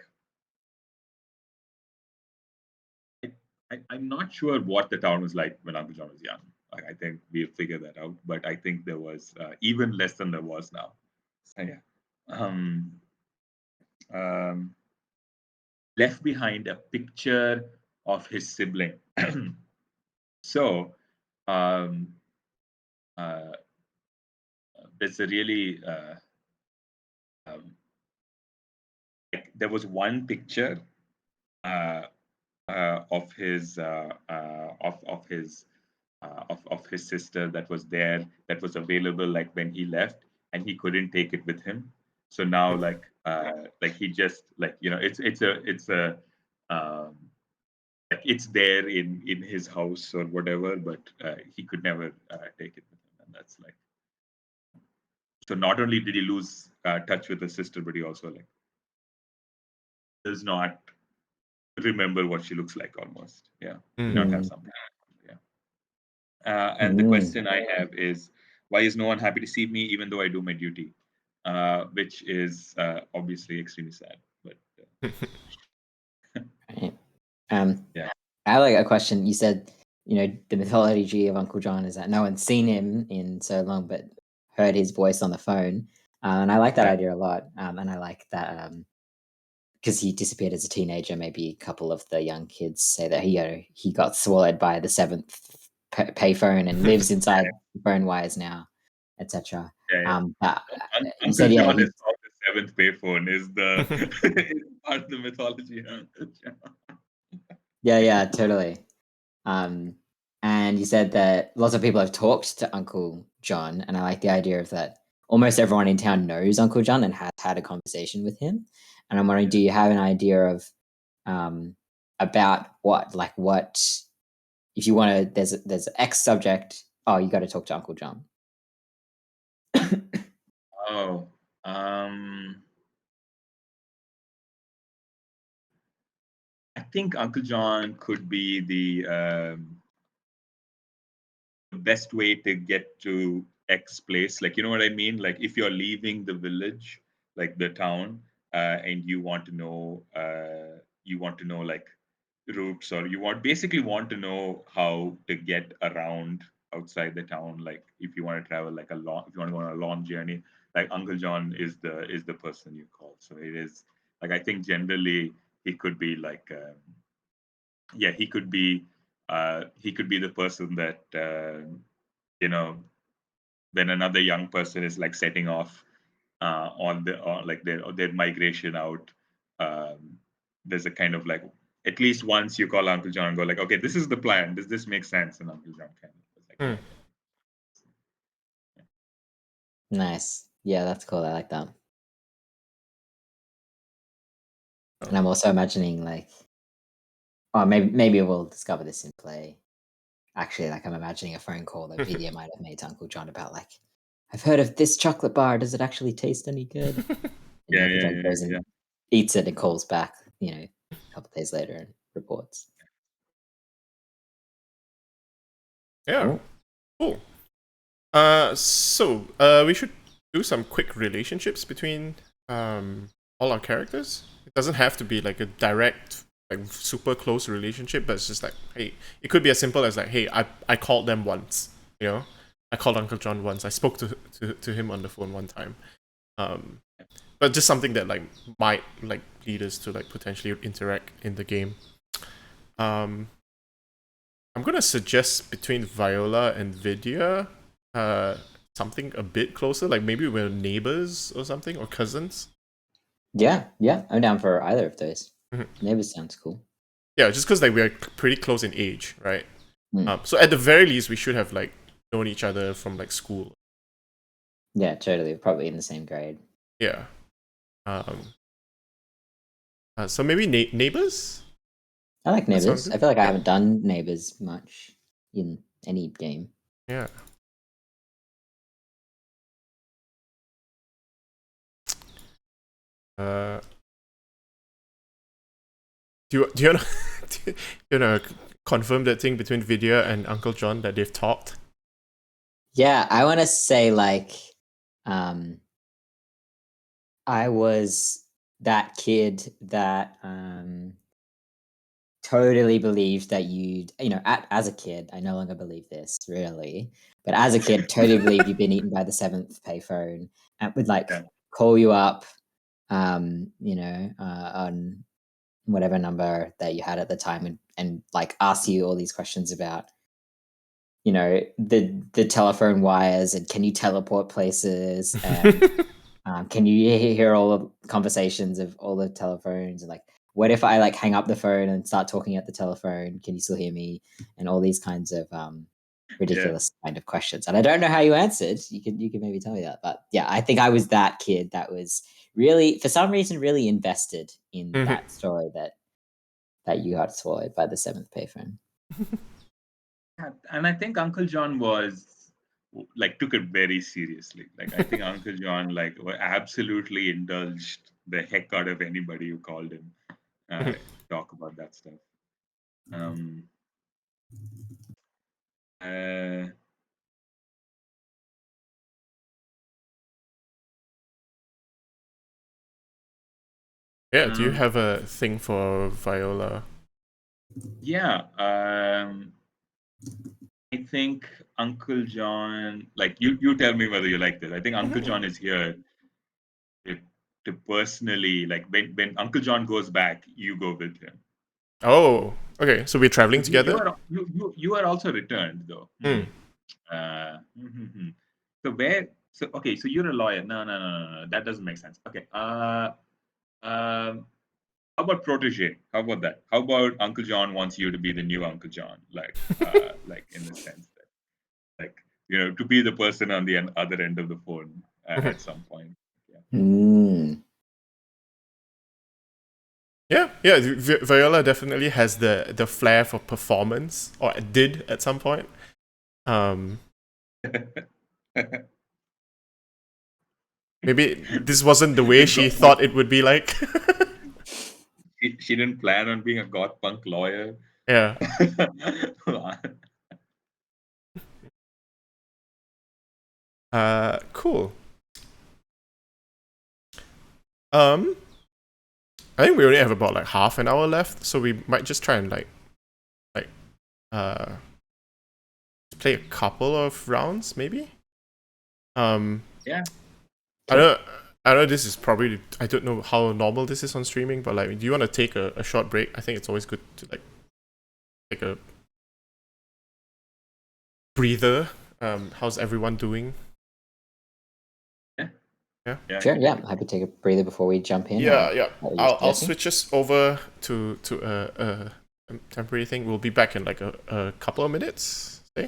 I'm not sure what the town was like when Uncle John was young. I think we'll figure that out, but I think there was even less than there was now. So, yeah. Um, um, Left behind a picture of his sibling. So um, uh, there's a really um, like there was one picture uh, of his of his sister that was there, that was available like when he left, and he couldn't take it with him. So now like he just like it's a um, like it's there in his house or whatever, but he could never take it with him, and that's like, so not only did he lose touch with his sister, but he also like does not remember what she looks like almost. Yeah, did not have Mm. something. Yeah. And the Mm. question I have is, why is no one happy to see me even though I do my duty? Which is obviously extremely sad. But Right. Um, yeah, I have like a question. You said, the mythology of Uncle John is that no one's seen him in so long, but heard his voice on the phone. And I like that yeah, idea a lot. And I like that because he disappeared as a teenager. Maybe a couple of the young kids say that he got swallowed by the seventh payphone and lives inside phone wires now, etc. yeah, yeah. But you Uncle said, yeah, John is not the seventh payphone. Is the is part of the mythology. Uncle John. yeah, totally. Um, and you said that lots of people have talked to Uncle John, and I like the idea of that. Almost everyone in town knows Uncle John and has had a conversation with him. And I'm wondering, do you have an idea of um, about what if you want to? There's X subject. Oh, you got to talk to Uncle John. Oh, um, I think Uncle John could be the best way to get to X place. Like, you know what I mean? Like, if you're leaving the village, like the town, and you want to know like routes, or you want to know how to get around outside the town. Like, if you want to travel like if you want to go on a long journey, like Uncle John is the person you call. So it is like, I think generally he could be like, yeah, he could be the person that you know when another young person is like setting off on like their migration out. um, there's a kind of like, at least once you call Uncle John and go like, okay, this is the plan, does this make sense? And Uncle John kind of was like, yeah, Mm. Nice. Yeah, that's cool. I like that. Oh. And I'm also imagining like, oh, maybe we'll discover this in play. Actually, like I'm imagining a phone call that Vidya might have made to Uncle John about like, I've heard of this chocolate bar. Does it actually taste any good? And yeah, Uncle yeah, John yeah, goes yeah. and eats it and calls back, a couple days later and reports. Yeah. Cool. Cool. So we should do some quick relationships between all our characters. It doesn't have to be like a direct, like super close relationship, but it's just like, hey, it could be as simple as like, hey, I called them once, you know. I called Uncle John once. I spoke to him on the phone one time. But just something that like might like lead us to like potentially interact in the game. I'm gonna suggest between Viola and Vidya, something a bit closer, like maybe we're neighbors or something, or cousins. Yeah, I'm down for either of those. Mhm. Neighbors sounds cool. Yeah, just because like we're pretty close in age, right? Mm. So at the very least, we should have like known each other from like school. Yeah, totally. Probably in the same grade. Yeah. So maybe neighbors. I like That sounds neighbors. good. I feel like I Yeah. haven't done neighbors much in any game. Yeah. Uh, do you wanna do you wanna confirm that thing between Vidya and Uncle John that they've talked? Yeah, I want to say like, um, I was that kid that totally believed that as a kid, I no longer believe this really, but as a kid, totally believed you've been eaten by the seventh payphone and would like Yeah. call you up, on whatever number that you had at the time and like ask you all these questions about, the telephone wires and can you teleport places and can you hear all the conversations of all the telephones and like what if I like hang up the phone and start talking at the telephone? Can you still hear me? And all these kinds of Yeah. ridiculous kind of questions. And I don't know how you answered. You could maybe tell me that. But yeah, I think I was that kid that was really, for some reason, really invested in Mhm. that story that you got swallowed by the seventh payphone. Yeah, and I think Uncle John was like took it very seriously. Like I think Uncle John like absolutely indulged the heck out of anybody who called him Mhm. talk about that stuff. Um, uh, Yeah. Do you um, have a thing for Viola? yeah, I think Uncle John. Like you tell me whether you like this. I think Uncle John is here to, to personally like when Uncle John goes back, you go with him. Oh, okay. So we're traveling You together. are you are also returned though. Hmm. So where? So okay. So you're a lawyer. No. That doesn't make sense. Okay. How about protege? How about that? How about Uncle John wants you to be the new Uncle John? Like in the sense that, like to be the person on the other end of the phone Mhm. at some point. Yeah. Mm. Yeah, yeah. Viola definitely has the flair for performance, or it did at some point. Um, Maybe this wasn't the way she thought it would be like. She didn't plan on being a goth punk lawyer. Yeah. Cool. Um, I think we only have about like half an hour left, so we might just try and like uh play a couple of rounds, maybe. Um, Yeah. I don't. I know this is probably. I don't know how normal this is on streaming, but like, do you want to take a short break? I think it's always good to like take a breather. How's everyone doing? Yeah. Yeah. Yeah. Sure, yeah. I'm happy to take a breather before we jump in, Yeah, or yeah. what were you I'll suggesting? switch us over to a temporary thing. We'll be back in like a couple of minutes. Say.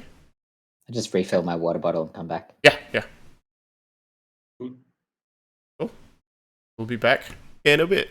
I'll just refill my water bottle and come back. Yeah, yeah. Cool. Cool. We'll be back in a bit.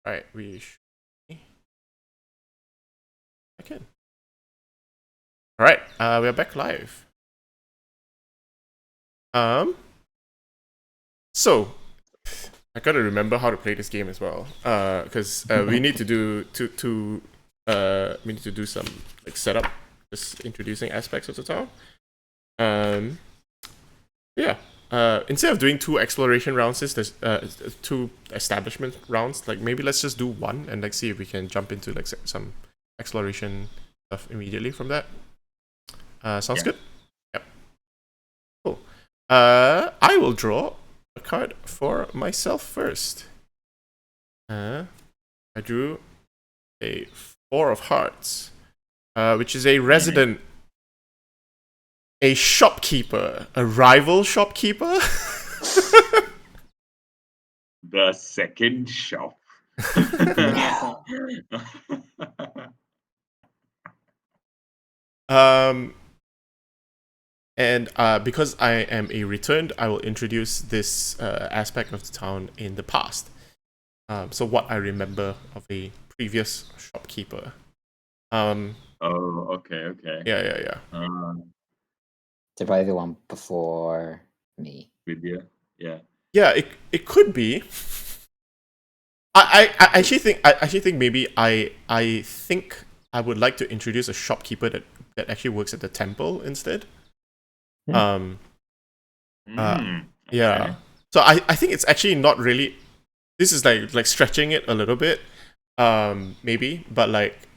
Right, we should. I can. All right, we are back live. So I gotta remember how to play this game as well. Because we need to do we need to do some like setup, just introducing aspects of the town. Yeah. Instead of doing 2 exploration rounds, there's 2 establishment rounds. Like maybe let's just do 1 and like see if we can jump into like some exploration stuff immediately from that. Sounds good. Yep. Cool. I will draw a card for myself first. I drew a 4 of hearts, which is a resident. A shopkeeper, a rival shopkeeper. The second shop. And because I am a returned, I will introduce this aspect of the town in the past. So what I remember of a previous shopkeeper. Oh, okay. Yeah. So probably the one before me. Vidya, yeah. Yeah, it could be. I actually think maybe I think I would like to introduce a shopkeeper that actually works at the temple instead. Okay. Yeah. So I think it's actually not really. This is like stretching it a little bit, maybe, but like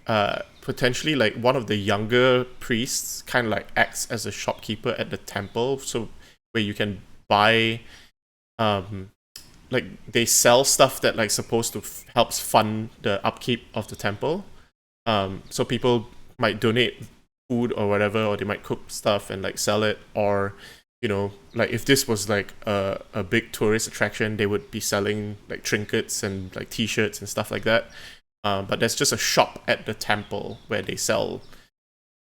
potentially like one of the younger priests kind of like acts as a shopkeeper at the temple, so where you can buy, like they sell stuff that like supposed to helps fund the upkeep of the temple. So people might donate food or whatever, or they might cook stuff and like sell it, or like if this was like a big tourist attraction, they would be selling like trinkets and like t-shirts and stuff like that. But there's just a shop at the temple where they sell.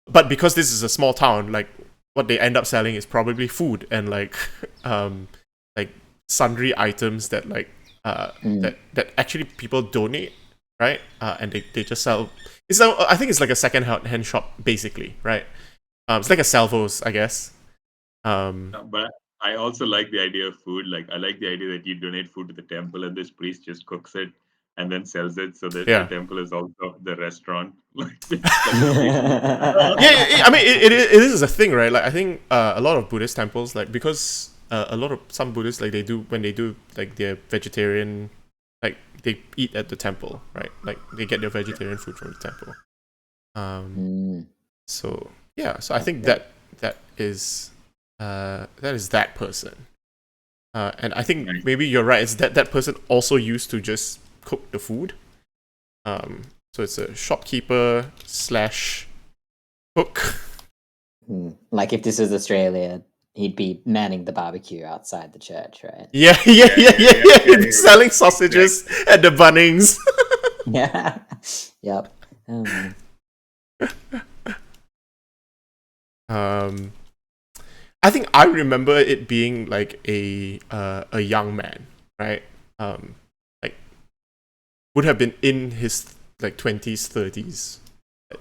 But because this is a small town, like what they end up selling is probably food and like like sundry items that like that actually people donate, right? And they just sell. I think it's like a second hand shop basically, right? It's like a Salvos, I guess. But I also like the idea of food. Like I like the idea that you donate food to the temple and this priest just cooks it and then sells it, so that Yeah. the temple is also the restaurant. Like, I mean, it is a thing, right? Like I think a lot of Buddhist temples, like because a lot of some Buddhists like they do when they do like their vegetarian, like they eat at the temple, right? Like they get their vegetarian food from the temple. So yeah, so I think that is that person. And I think Nice. maybe you're right. It's that person also used to just cook the food. So it's a shopkeeper / cook. Like if this was Australia, he'd be manning the barbecue outside the church, right? Yeah. He'd be selling sausages at the Bunnings. Yeah. Yep. I think I remember it being like a young man, right? Like would have been in his like 20s, 30s,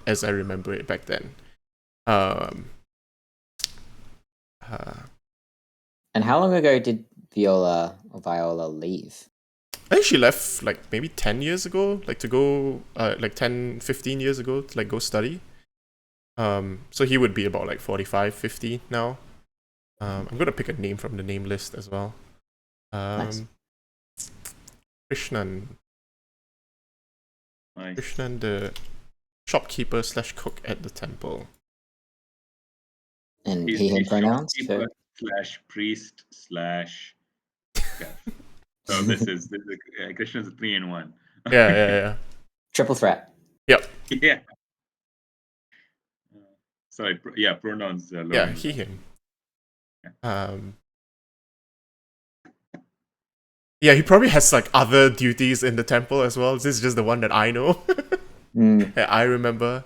as I remember it back then. And how long ago did Viola leave? I think she left like maybe 10 years ago, like to go like 10, 15 years ago to like go study. So he would be about like 45, 50 now. I'm gonna pick a name from the name list as well. Nice. Krishnan. Nice. Krishnan, the shopkeeper / cook at the temple. And He's he him the pronouns. shopkeeper / priest / chef. So this is Krishna's a 3-in-1. Yeah. Triple threat. Yep. Yeah. Sorry. Pronouns. Yeah, he, him. Yeah, he probably has like other duties in the temple as well. This is just the one that I know. That I remember.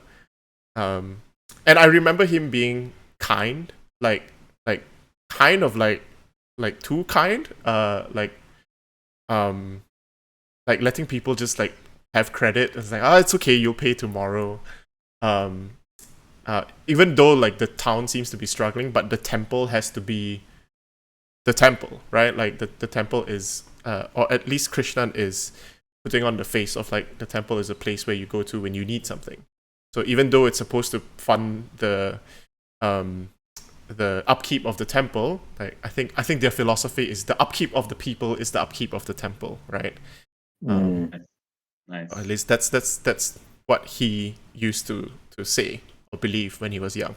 And I remember him being kind, like kind of like too kind. Like letting people just like have credit. It's like, oh, it's okay, you'll pay tomorrow. Um, even though like the town seems to be struggling, but the temple has to be the temple, right? Like the temple is, or at least Krishnan is putting on the face of like the temple is a place where you go to when you need something. So even though it's supposed to fund the upkeep of the temple, like I think their philosophy is the upkeep of the people is the upkeep of the temple, right? Mm. Nice. Or at least that's what he used to say or believe when he was young.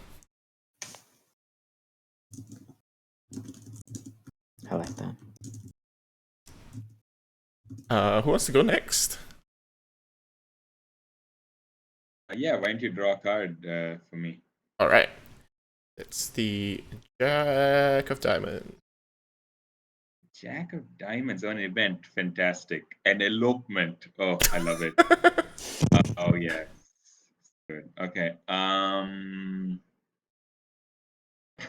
I like that. Who wants to go next? Yeah, why don't you draw a card for me? All right, it's the Jack of Diamonds. Jack of Diamonds on an event, fantastic. An elopement. Oh, I love it. Oh yeah, good. Okay.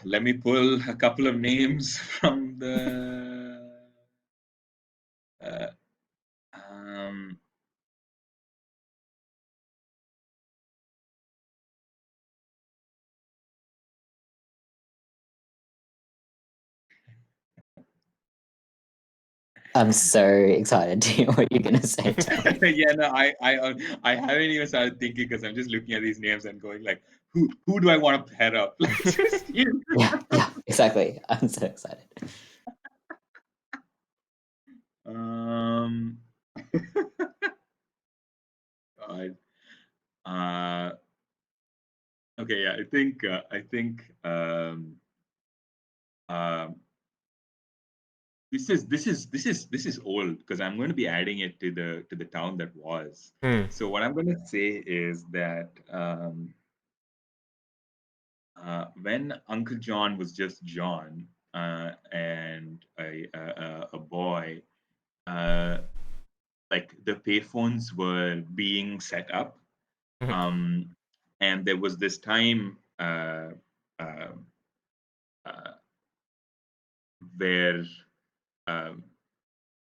Let me pull a couple of names from the. Uh, um, I'm so excited to hear what you're gonna say, Tom. yeah, no, I haven't even started thinking because I'm just looking at these names and going like, who do I want to pair up? Like, just you. Yeah, exactly. I'm so excited. Um. God. Okay, yeah, I think um, this is old because I'm going to be adding it to the town that was. Hmm. So what I'm going to say is that when Uncle John was just John and a boy, uh, like the payphones were being set up, Mhm. um, and there was this time uh, uh, where um,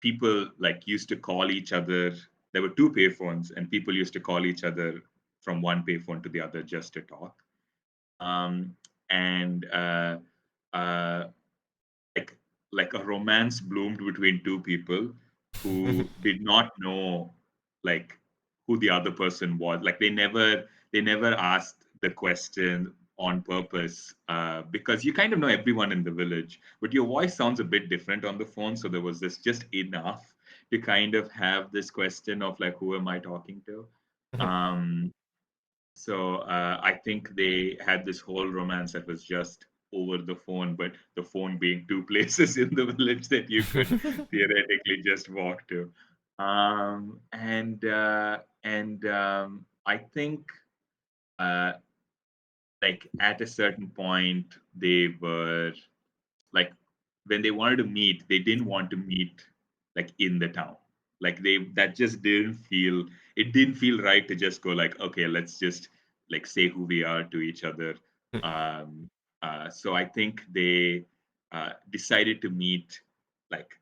people like used to call each other. There were two payphones, and people used to call each other from one payphone to the other just to talk. Um, and uh, like like a romance bloomed between two people who did not know like who the other person was. Like they never asked the question on purpose because you kind of know everyone in the village, but your voice sounds a bit different on the phone. So there was this just enough to kind of have this question of like, who am I talking to? Mhm. Um, so I think they had this whole romance that was just over the phone, but the phone being two places in the village that you could theoretically just walk to. And I think uh, like at a certain point they were like when they wanted to meet, they didn't want to meet like in the town. Like they that just didn't feel it didn't feel right to just go like, okay, let's just like say who we are to each other. Um, so I think they decided to meet like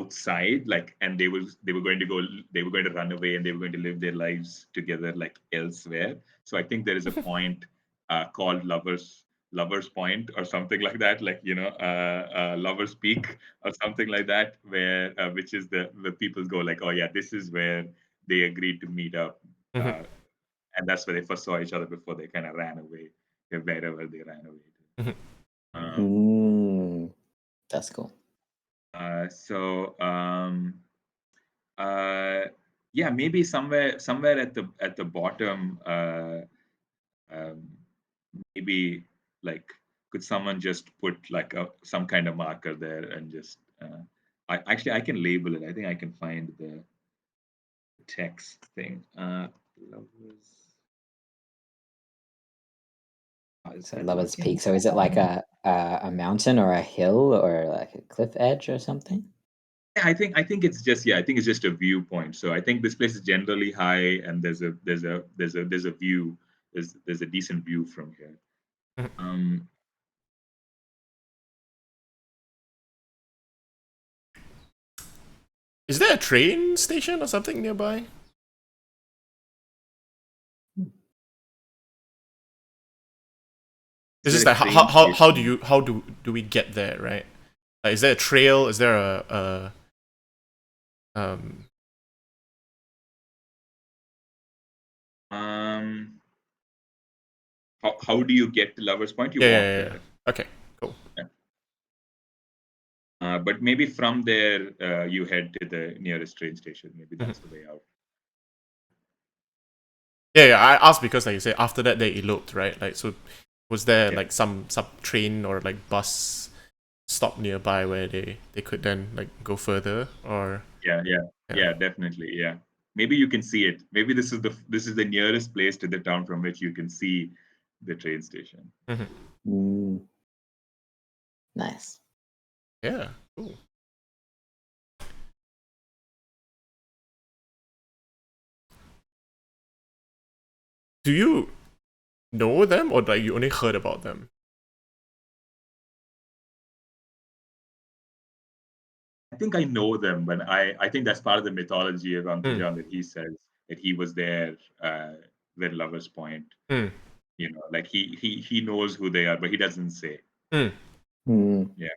outside, like, and they were going to go, they were going to run away, and they were going to live their lives together like elsewhere. So I think there is a point called lovers point or something like that, like lovers peak or something like that, where which is the people go like, oh yeah, this is where they agreed to meet up, Mhm. and that's where they first saw each other before they kind of ran away wherever they ran away Mhm. to. That's cool. So uh, yeah, maybe somewhere at the bottom, um, maybe like could someone just put like some kind of marker there and just I can label it. I think I can find the text thing. Lovers. Is So that Lover's working? Peak. So is it like a mountain or a hill or like a cliff edge or something? Yeah, I think it's just I think it's just a viewpoint. So I think this place is generally high, and there's a view. There's a decent view from here. Mhm. Um, Is there a train station or something nearby? It's just there a like train station? how do we get there, right? Like, is there a trail? Is there a um? Um, how do you get to Lovers Point? You walk Yeah. there. Okay, cool. Yeah. But maybe from there, you head to the nearest train station. Maybe Mhm. that's the way out. Yeah. I asked because, like you said, after that they eloped, right? Like, so was there Yeah. like some train or like bus stop nearby where they could then like go further, or Yeah, definitely. Yeah, maybe you can see it. Maybe this is the nearest place to the town from which you can see the train station. Mhm. Mm, nice. Yeah, cool. Do you know them, or like you only heard about them? I think I know them, but I think that's part of the mythology of Uncle Mm. John that he says that he was there with Lovers Point. Mm. You know, like he knows who they are, but he doesn't say. Mm. Mm, Yeah,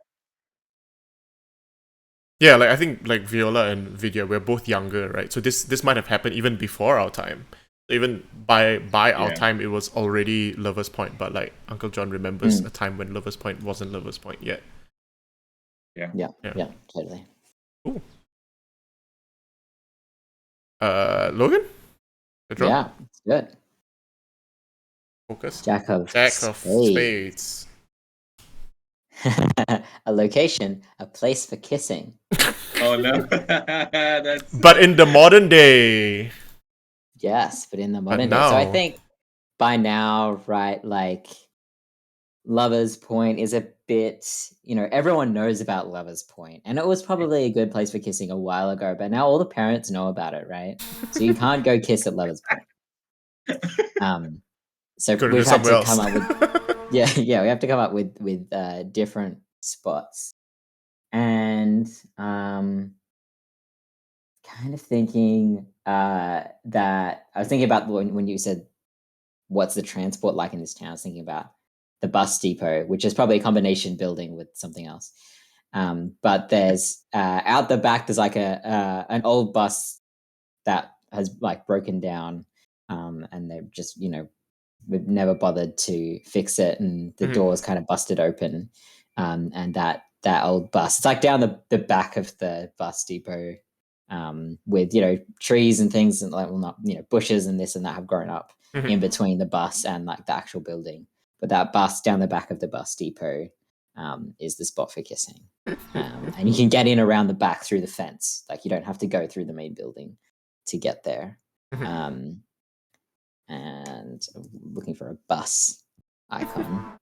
Yeah, like I think like Viola and Vidya, we're both younger, right? So this might have happened even before our time. Even by our yeah, time, it was already Lovers Point. But like Uncle John remembers mm. a time when Lovers Point wasn't Lovers Point yet. yeah. Yeah, Yeah. yeah, totally. Cool. Logan, the draw, Yeah, it's good. focus. Jack of Jack of spades. spades. A location, a place for kissing. Oh no, that's But in the modern day, Yes, but in the but modern day. So I now, think by now, right, like Lovers Point is a bit, everyone knows about Lovers Point, and it was probably a good place for kissing a while ago, but now all the parents know about it, right? So you can't go kiss at Lovers Point. So gotta do we've had somewhere to else. come up with yeah, we have to come up with different spots. And kind of thinking that I was thinking about when you said what's the transport like in this town. I was thinking about the bus depot, which is probably a combination building with something else. But there's out the back, there's like a an old bus that has like broken down, and they've just we've never bothered to fix it, and the Mhm. doors kind of busted open, and that old bus, it's like down the back of the bus depot, with trees and things, and like, well, not bushes and this and that have grown up Mhm. in between the bus and like the actual building, but that bus down the back of the bus depot, is the spot for kissing. And you can get in around the back through the fence, like you don't have to go through the main building to get there. Mhm. um, and looking for a bus icon.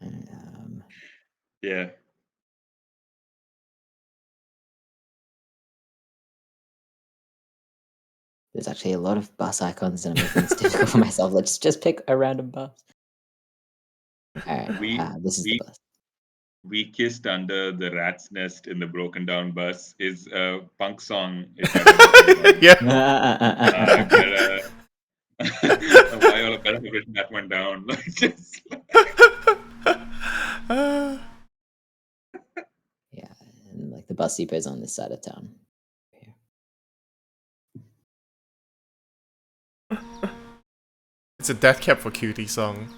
Um, yeah. there's actually a lot of bus icons, and I'm making this difficult for myself. Let's just pick a random bus. All right, We this is the we bus. we kissed under the rat's nest in the broken down bus is a punk song if I've ever heard one. Yeah. Viola could have written that one down. Like just Yeah, and like the bus depot is on this side of town. It's a Death Cab for Cutie song.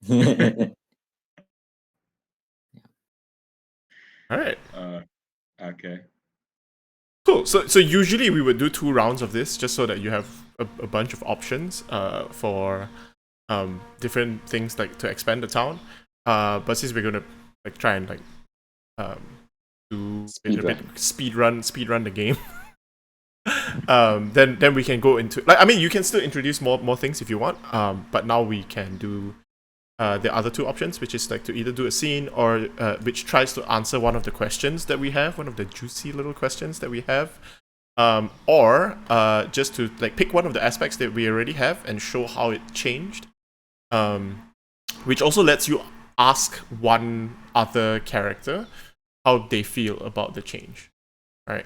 Here. All right. okay. Cool. So usually we would do 2 rounds of this just so that you have a bunch of options for different things like to expand the town. But since we're gonna like try and like um do a bit speed run the game. Then we can go into like, I mean, you can still introduce more things if you want. But now we can do the other 2 options, which is like to either do a scene or which tries to answer one of the questions that we have, one of the juicy little questions that we have, or just to like pick one of the aspects that we already have and show how it changed, which also lets you ask one other character how they feel about the change, right?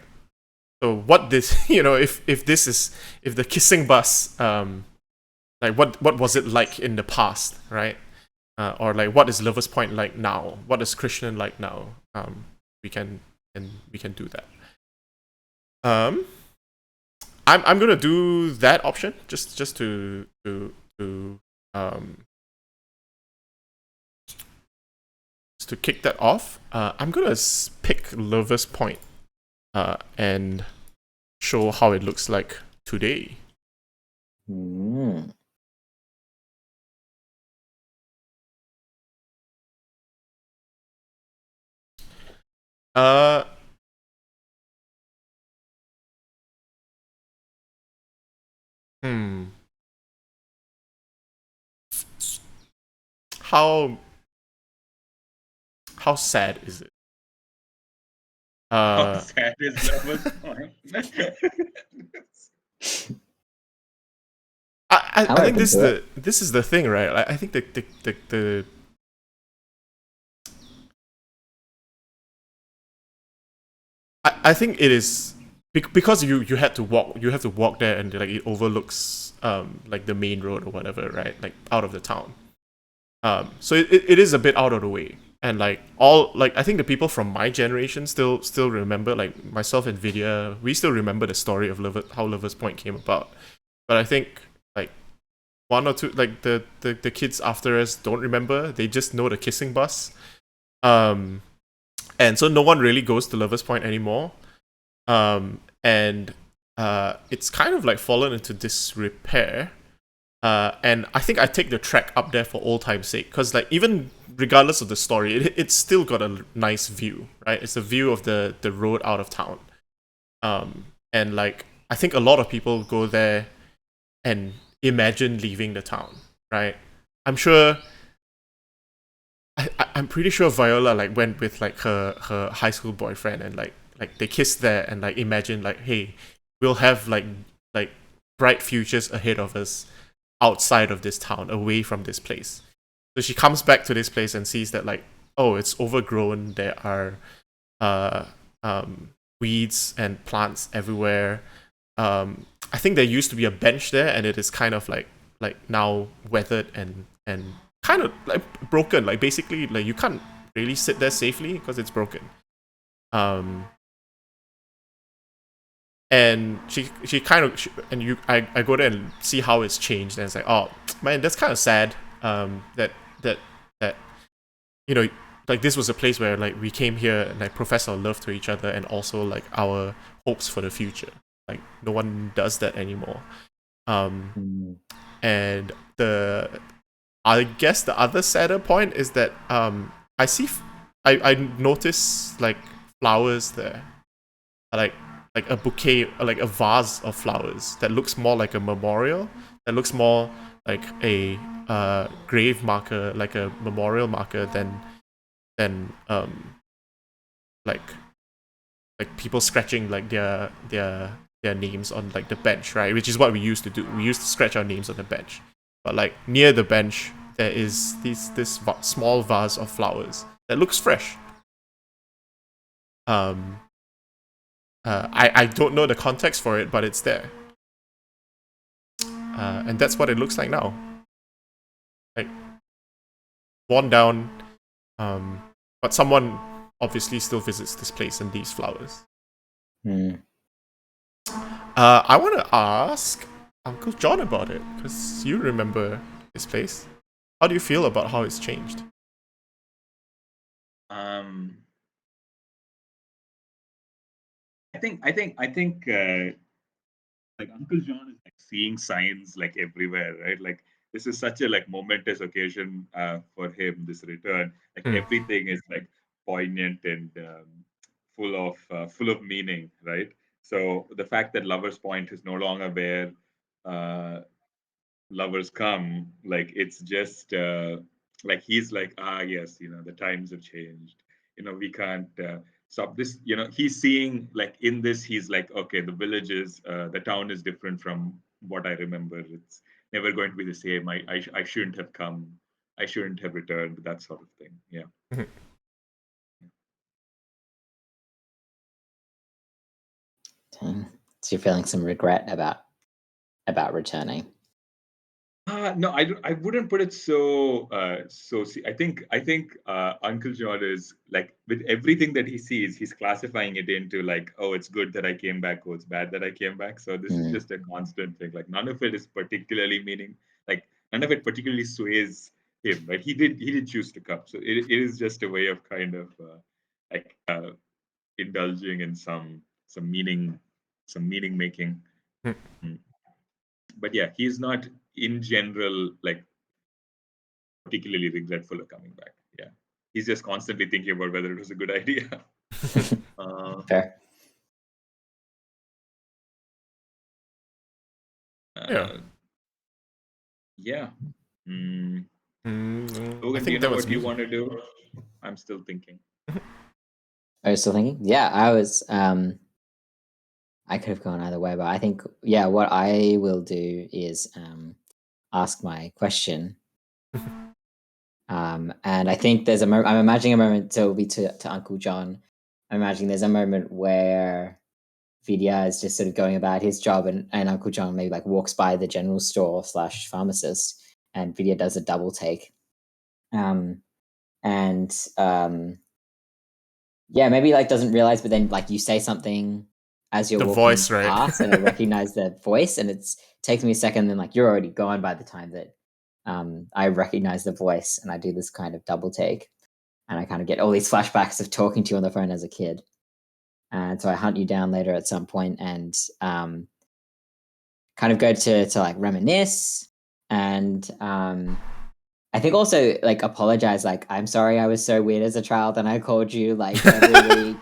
So what this, if the kissing bus like what was it like in the past, right? Or like what is Lovers Point like now? What is Krishnan like now? We can and we can do that. Um, I'm gonna do that option just to um just to kick that off. I'm gonna pick Lovers Point and show how it looks like today. Mm. Uh, hmm. How sad is it? How Uh, sad is Lover's Point? I'm I think open to it. this is the thing, right? Like, I think the I think it is because you had to walk there and like it overlooks like the main road or whatever, right? Like out of the town. So it is a bit out of the way. And like all like I think the people from my generation still remember, like myself and Vidya, we still remember the story of how Lovers Point came about. But I think like one or two like the kids after us don't remember. They just know the kissing bus. Um and so no one really goes to Lovers Point anymore. And it's kind of like fallen into disrepair. And I think I take the track up there for old time's sake, because like even regardless of the story, it's still got a nice view, right? It's a view of the road out of town. And like I think a lot of people go there and imagine leaving the town, right? I'm sure. I'm pretty sure Viola like went with like her high school boyfriend and like they kissed there and like imagine like, hey, we'll have like bright futures ahead of us outside of this town, away from this place. So she comes back to this place and sees that like, oh, it's overgrown. There are uh weeds and plants everywhere. I think there used to be a bench there, and it is kind of like now weathered and kind of like broken. Like basically, like you can't really sit there safely because it's broken. Um, and she kind of and I go there and see how it's changed, and it's like, oh man, that's kind of sad. That that you know, like this was a place where like we came here and like profess our love to each other and also like our hopes for the future. Like no one does that anymore. Um, Mm. and I guess the other sadder point is that I see I notice like flowers there, like a bouquet, like a vase of flowers that looks more like a memorial, that looks more like a grave marker, like a memorial marker than like people scratching like their names on like the bench, right? Which is what we used to do. We used to scratch our names on the bench. But like near the bench, there is this small vase of flowers that looks fresh. Um, I don't know the context for it, but it's there, and that's what it looks like now. Like worn down, um, but someone obviously still visits this place and these flowers. Mm. I want to ask Uncle John about it because you remember this place. How do you feel about how it's changed? um, I think like Uncle John is like seeing signs like everywhere, right? Like this is such a like momentous occasion for him. This return, like Mm. everything is like poignant and full of meaning, right? So the fact that Lovers Point is no longer where uh, lovers come, like it's just like he's like, ah, yes, the times have changed. We can't stop this. He's seeing like in this, he's like, okay, the town is different from what I remember. It's never going to be the same. I shouldn't have come. I shouldn't have returned. That sort of thing. Yeah. Mhm. Dang. So you're feeling some regret about returning. No, I don't. I wouldn't put it so. I think Uncle John is like with everything that he sees, he's classifying it into like, oh, it's good that I came back, oh, it's bad that I came back. So this is Mm. just a constant thing. Like none of it is particularly like none of it particularly sways him. Right? He did choose to come. So it is just a way of kind of like indulging in some meaning making. Mm. But yeah, he's not in general like particularly regretful of coming back. Yeah, he's just constantly thinking about whether it was a good idea. uh, Fair. Yeah. uh, yeah. Mm. I Logan, do you think that know was what you me. want to do? I'm still thinking. I was still thinking. Yeah, I was. I could have gone either way, but I think yeah, what I will do is ask my question. And I think there's a moment. I'm imagining a moment. So it'll be to Uncle John. I'm imagining there's a moment where Vidya is just sort of going about his job, and Uncle John maybe like walks by the general store slash pharmacist, and Vidya does a double take. Um, and Yeah, maybe like doesn't realize, but then like you say something as you're The walking voice, right? past, and I recognize the voice, and it's takes me a second, then like you're already gone by the time that I recognize the voice, and I do this kind of double take, and I kind of get all these flashbacks of talking to you on the phone as a kid, and so I hunt you down later at some point, and kind of go to like reminisce, and I think also like apologize, like I'm sorry I was so weird as a child, and I called you like every week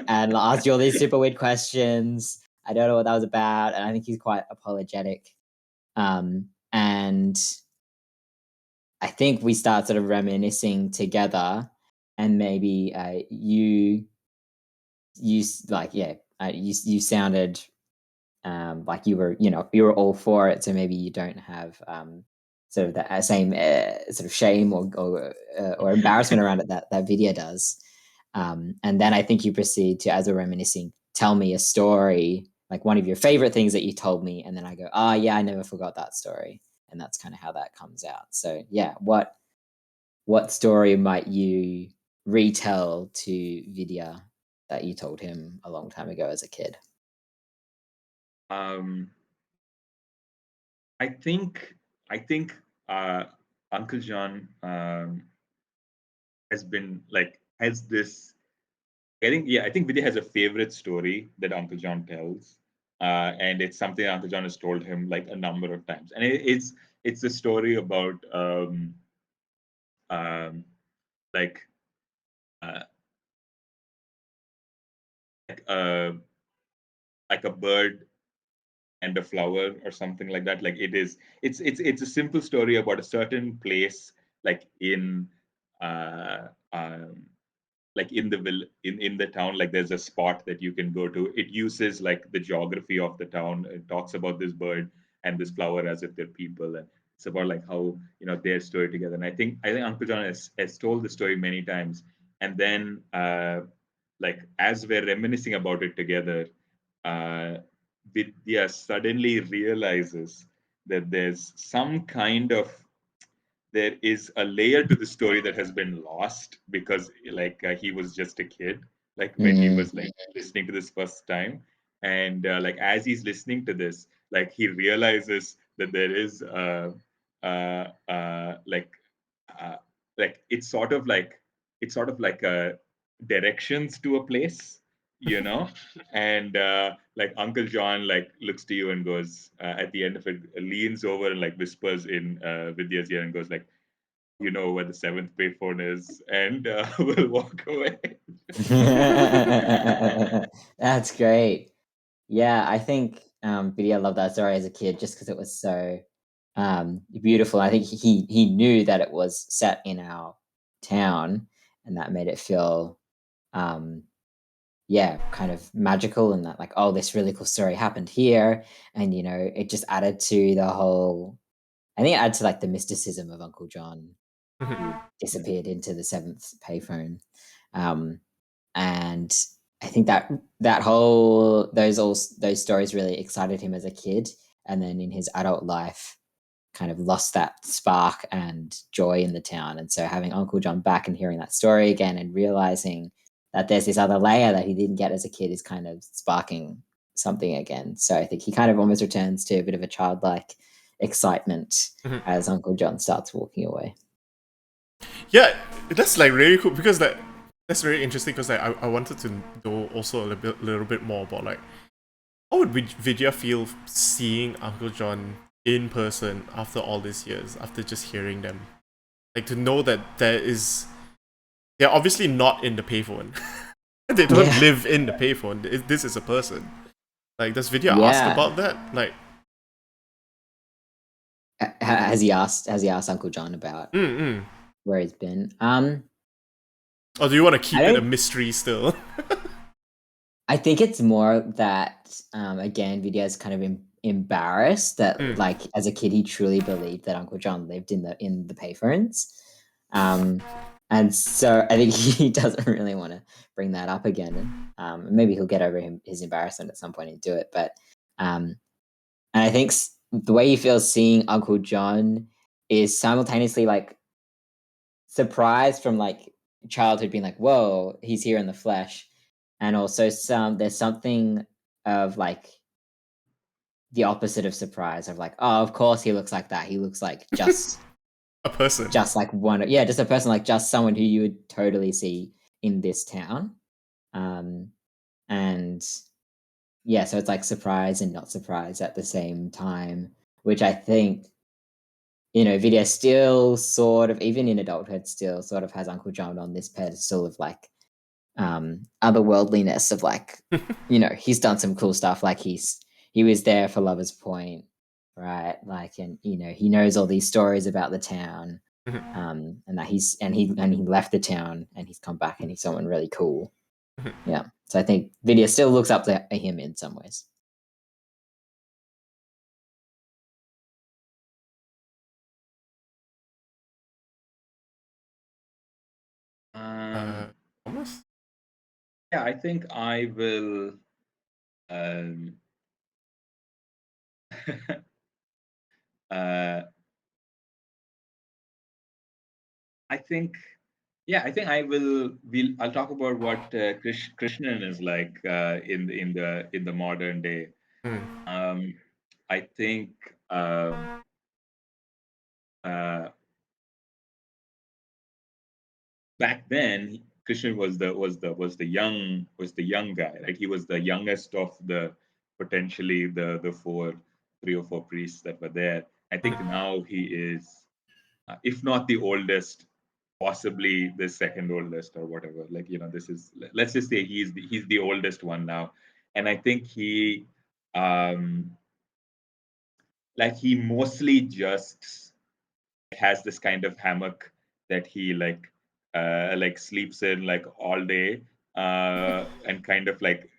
and asked you all these super weird questions. I don't know what that was about, and I think he's quite apologetic. And I think we start sort of reminiscing together, and maybe like you sounded like you were all for it, so maybe you don't have sort of the same sort of shame or embarrassment around it that Vidya does. And then I think you proceed to, as we're reminiscing, tell me a story, like one of your favorite things that you told me, and then I go, "Oh yeah, I never forgot that story," and that's kind of how that comes out. So yeah, what story might you retell to Vidya that you told him a long time ago as a kid? um, I think I think Uncle John has been like has this. I think Vidya has a favorite story that Uncle John tells, and it's something Uncle John has told him like a number of times, and it's a story about um, like uh, like a like a bird and a flower or something like that. Like it's a simple story about a certain place like uh, um, in the in the town. Like there's a spot that you can go to. It uses like the geography of the town. It talks about this bird and this flower as if they're people, and it's about like how their story together. And I think Uncle John has told the story many times, and then like as we're reminiscing about it together, uh Vidya suddenly realizes that there is a layer to the story that has been lost because like he was just a kid, like when he Mm. was like listening to this first time. And like as he's listening to this, like he realizes that there is uh like uh it's sort of like directions to a place, you know. And like Uncle John like looks to you and goes at the end of it, leans over and like whispers in Vidya's ear and goes like, you know where the seventh payphone is, and will walk away. That's great. Yeah, I think Vidya loved that story as a kid just because it was so beautiful. I think he knew that it was set in our town, and that made it feel um, yeah, kind of magical, and that like, oh, this really cool story happened here, and it just added to the whole. I think it adds to like the mysticism of Uncle John, who disappeared into the seventh payphone. Um, and I think that whole those stories really excited him as a kid, and then in his adult life, kind of lost that spark and joy in the town. And so having Uncle John back and hearing that story again and realizing that there's this other layer that he didn't get as a kid is kind of sparking something again. So I think he kind of almost returns to a bit of a childlike excitement as Uncle John starts walking away. Yeah, that's like really cool because that's very interesting because like I wanted to know also a little bit more about like how would Vidya feel seeing Uncle John in person after all these years, after just hearing them, like to know that they're obviously not in the payphone. They don't live in the payphone. This is a person. Like, does Vidya ask about that? Like, has he asked Uncle John about where he's been? Or do you want to keep it a mystery still? I think it's more that again, Vidya's kind of embarrassed that like as a kid he truly believed that Uncle John lived in the payphones. And so I think he doesn't really want to bring that up again. Maybe he'll get over his embarrassment at some point and do it. But and I think the way he feels seeing Uncle John is simultaneously like surprised from like childhood, being like, "Whoa, he's here in the flesh," and also there's something of like the opposite of surprise of like, "Oh, of course he looks like that. He looks like just." A person. Just like just a person, like just someone who you would totally see in this town. And yeah, so it's like surprise and not surprise at the same time, which I think, Vidya still sort of, even in adulthood, still sort of has Uncle John on this pedestal of like otherworldliness of like, he's done some cool stuff. Like he was there for Lover's Point, right? Like, and he knows all these stories about the town. And that he left the town and he's come back and he's someone really cool. Yeah. So I think Vidya still looks up to him in some ways. Thomas? Yeah, I think I will. Uh, I think, yeah, I think I will. I'll talk about what Krishnan is like in the modern day. I think uh, back then Krishnan was the young guy, right? He was the youngest of the potentially the 3 or 4 priests that were there. I think now he is, if not the oldest, possibly the second oldest or whatever. Like, this is, let's just say he's the oldest one now. And I think um he mostly just has this kind of hammock that he like sleeps in like all day, and kind of like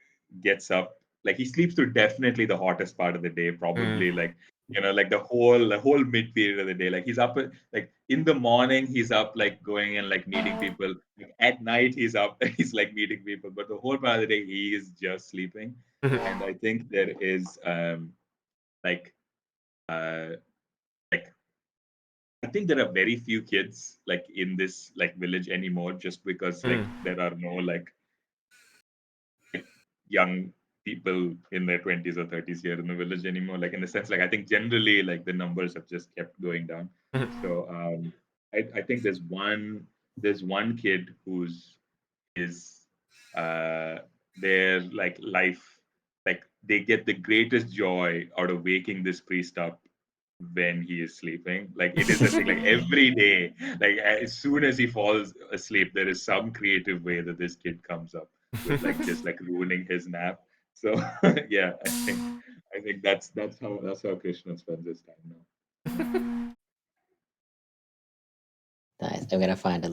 gets up, like he sleeps through definitely the hottest part of the day, probably like, like the whole mid period of the day. Like he's up like in the morning he's up like going and like meeting people. Like, at night he's up and he's like meeting people, but the whole part of the day he is just sleeping. And I think there is like uh like I think there are very few kids like in this like village anymore, just because like there are no like young people in their 20s or 30s here in the village anymore. Like, in the sense, like I think generally like the numbers have just kept going down. So I think there's one kid who's is their like life, like they get the greatest joy out of waking this priest up when he is sleeping. Like, it is a thing, like every day, like as soon as he falls asleep, there is some creative way that this kid comes up with like just like ruining his nap. So yeah, I think that's how Krishna spends his time now. Nice. I'm gonna find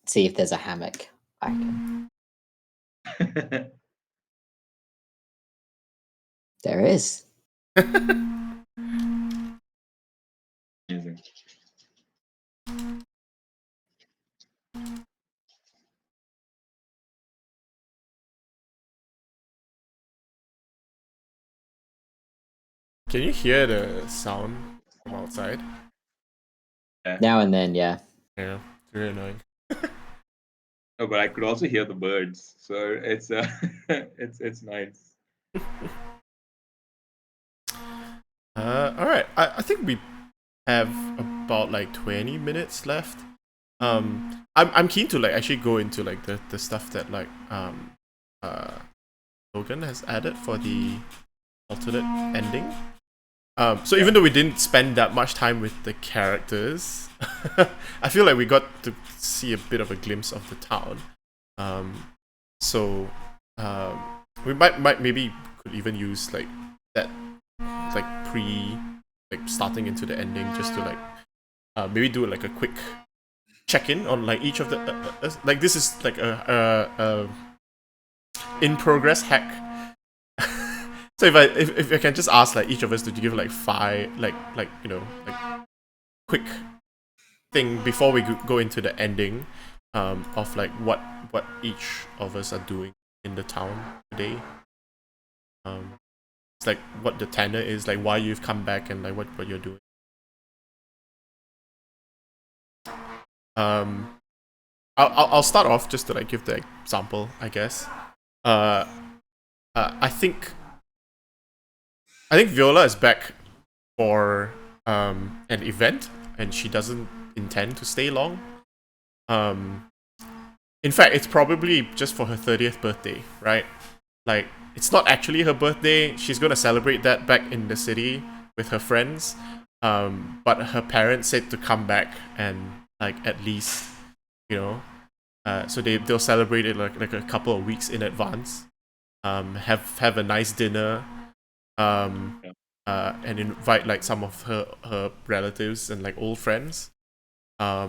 see if there's a hammock icon. There is. Amazing. Can you hear the sound? from outside. Now and then, yeah. Yeah, it's really annoying. Oh, but I could also hear the birds, so it's it's nice. All right. I think we have about like 20 minutes left. I'm keen to like actually go into like the stuff that like uh Logan has added for the alternate ending. So even though we didn't spend that much time with the characters, I feel like we got to see a bit of a glimpse of the town. So we might maybe could even use like that like like starting into the ending just to like maybe do like a quick check-in on like each of the like this is like a in progress hack. So if I can just ask like each of us to give like 5 like you know like quick thing before we go into the ending of like what each of us are doing in the town today. It's like what the tenor is, like why you've come back and like what you're doing. I'll start off just to like give the example, I guess. I think Viola is back for an event, and she doesn't intend to stay long. In fact, it's probably just for her 30th birthday, right? Like, it's not actually her birthday. She's gonna celebrate that back in the city with her friends. But her parents said to come back and like at least, you know, so they'll celebrate it like a couple of weeks in advance. Have a nice dinner. And invite like some of her relatives and like old friends. I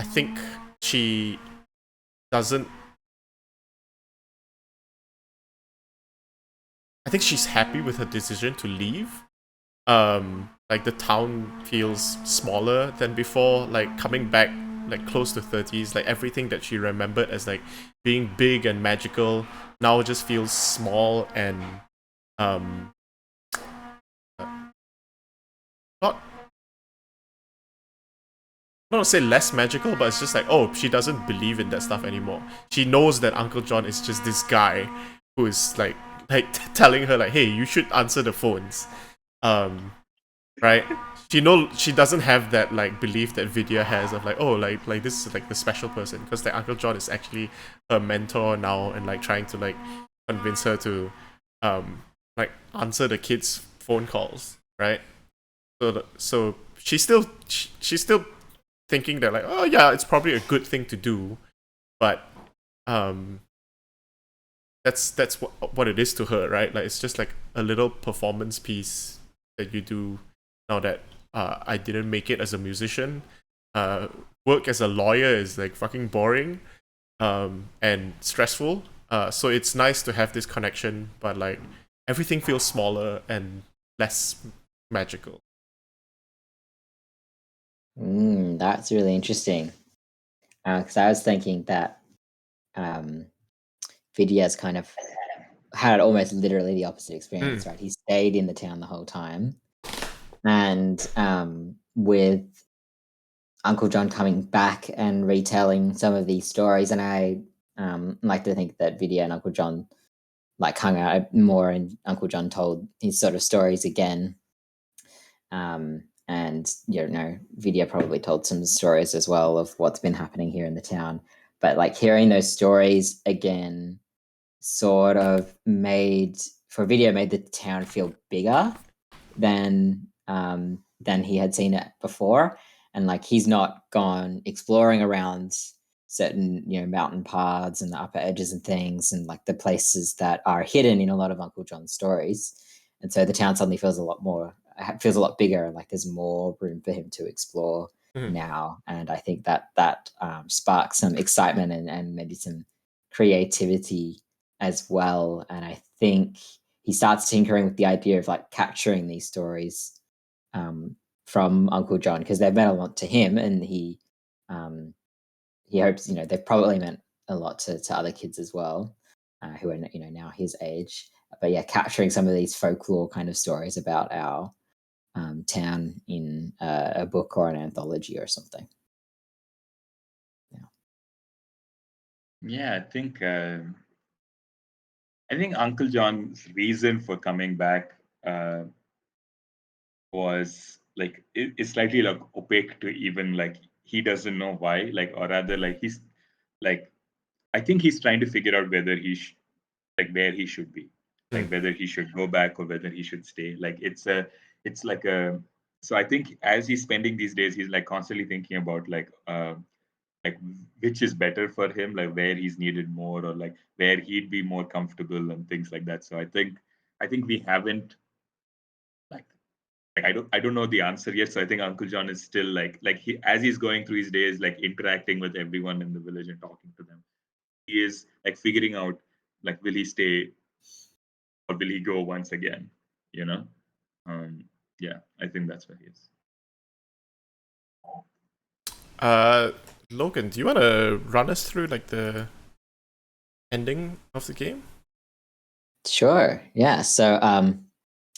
think she doesn't. I think she's happy with her decision to leave. Like the town feels smaller than before. Like coming back, like close to 30s, like everything that she remembered as like being big and magical now just feels small and not not to say less magical, but it's just like, oh, she doesn't believe in that stuff anymore. She knows that Uncle John is just this guy who is like telling her like, hey, you should answer the phones. Right? She doesn't have that like belief that Vidya has of like, oh, like this is like the special person, because like Uncle John is actually her mentor now and like trying to like convince her to like answer the kids' phone calls, right? So she's still thinking that like, oh yeah, it's probably a good thing to do, but um that's what it is to her, right? Like it's just like a little performance piece that you do now that I didn't make it as a musician. Work as a lawyer is like fucking boring and stressful. So it's nice to have this connection, but like everything feels smaller and less magical. That's really interesting. Because I was thinking that Vidya's kind of had almost literally the opposite experience, right? He stayed in the town the whole time, and with Uncle John coming back and retelling some of these stories, and I like to think that Vidya and Uncle John like hung out more, and Uncle John told his sort of stories again. And you know, Vidya probably told some stories as well of what's been happening here in the town. But like hearing those stories again sort of made the town feel bigger than he had seen it before. And like he's not gone exploring around certain, you know, mountain paths and the upper edges and things, and like the places that are hidden in a lot of Uncle John's stories. And so the town suddenly feels a lot bigger, and like there's more room for him to explore now. And I think that sparks some excitement and maybe some creativity as well. And I think he starts tinkering with the idea of like capturing these stories from Uncle John, because they've meant a lot to him, and he hopes, you know, they've probably meant a lot to other kids as well, who are, you know, now his age. But yeah, capturing some of these folklore kind of stories about our town in a book or an anthology or something. Yeah, I think Uncle John's reason for coming back was like it's slightly like opaque to even like he doesn't know why, like, or rather like he's like I think he's trying to figure out whether like where he should be, like whether he should go back or whether he should stay. Like it's like a so I think as he's spending these days, he's like constantly thinking about like which is better for him, like where he's needed more or like where he'd be more comfortable and things like that. So I think we haven't like I don't know the answer yet. So I think Uncle John is still like he as he's going through his days, like interacting with everyone in the village and talking to them. He is like figuring out like will he stay or will he go once again? You know? Um yeah, I think that's where he is. Logan, do you want to run us through like the ending of the game? Sure. Yeah. So,